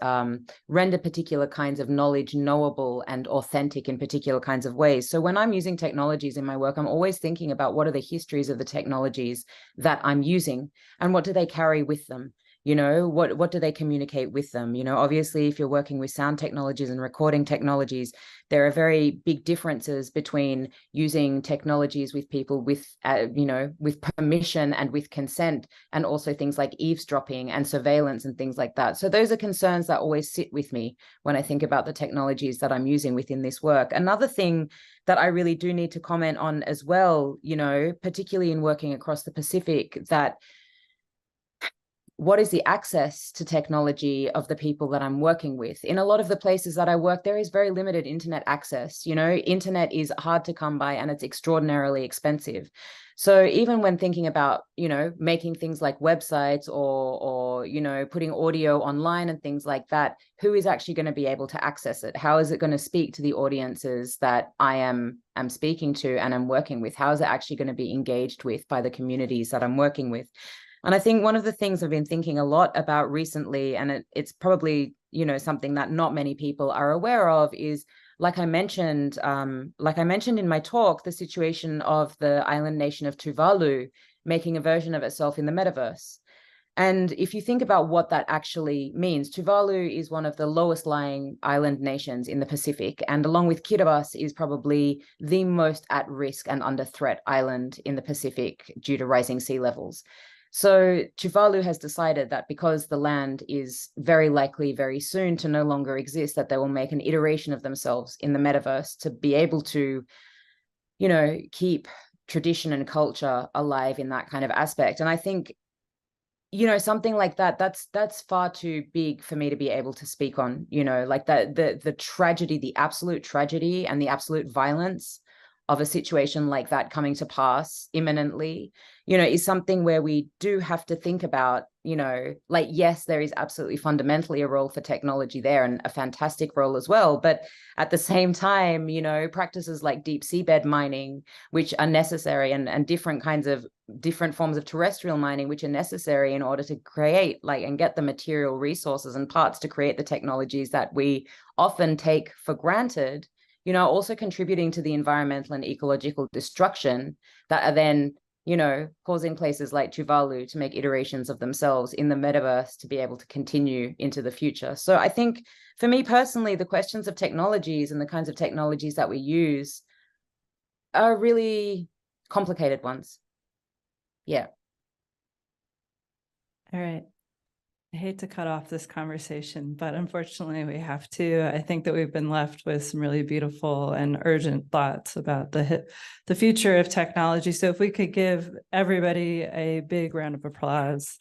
render particular kinds of knowledge knowable and authentic in particular kinds of ways. So when I'm using technologies in my work, I'm always thinking about what are the histories of the technologies that I'm using and what do they carry with them? You know, what do they communicate with them? You know, obviously, if you're working with sound technologies and recording technologies, there are very big differences between using technologies with people with, you know, with permission and with consent, and also things like eavesdropping and surveillance and things like that. So those are concerns that always sit with me when I think about the technologies that I'm using within this work. Another thing that I really do need to comment on as well, you know, particularly in working across the Pacific, that what is the access to technology of the people that I'm working with? In a lot of the places that I work, there is very limited internet access. You know, internet is hard to come by and it's extraordinarily expensive. So even when thinking about, you know, making things like websites or you know, putting audio online and things like that, who is actually going to be able to access it? How is it going to speak to the audiences that I am speaking to and I'm working with? How is it actually going to be engaged with by the communities that I'm working with? And I think one of the things I've been thinking a lot about recently, and it's probably, you know, something that not many people are aware of, is like I mentioned in my talk, the situation of the island nation of Tuvalu making a version of itself in the metaverse. And if you think about what that actually means, Tuvalu is one of the lowest lying island nations in the Pacific, and along with Kiribati is probably the most at risk and under threat island in the Pacific due to rising sea levels. So Tuvalu has decided that because the land is very likely very soon to no longer exist, that they will make an iteration of themselves in the metaverse to be able to, you know, keep tradition and culture alive in that kind of aspect. And I think, you know, something like that, that's far too big for me to be able to speak on, you know, like that, the tragedy, the absolute tragedy and the absolute violence of a situation like that coming to pass imminently, you know, is something where we do have to think about, you know, like, yes, there is absolutely fundamentally a role for technology there and a fantastic role as well. But at the same time, you know, practices like deep seabed mining, which are necessary, and different forms of terrestrial mining, which are necessary in order to create and get the material resources and parts to create the technologies that we often take for granted, you know, also contributing to the environmental and ecological destruction that are then, you know, causing places like Tuvalu to make iterations of themselves in the metaverse to be able to continue into the future. So I think for me personally, the questions of technologies and the kinds of technologies that we use are really complicated ones. Yeah. All right. I hate to cut off this conversation, but unfortunately we have to. I think that we've been left with some really beautiful and urgent thoughts about the future of technology. So if we could give everybody a big round of applause.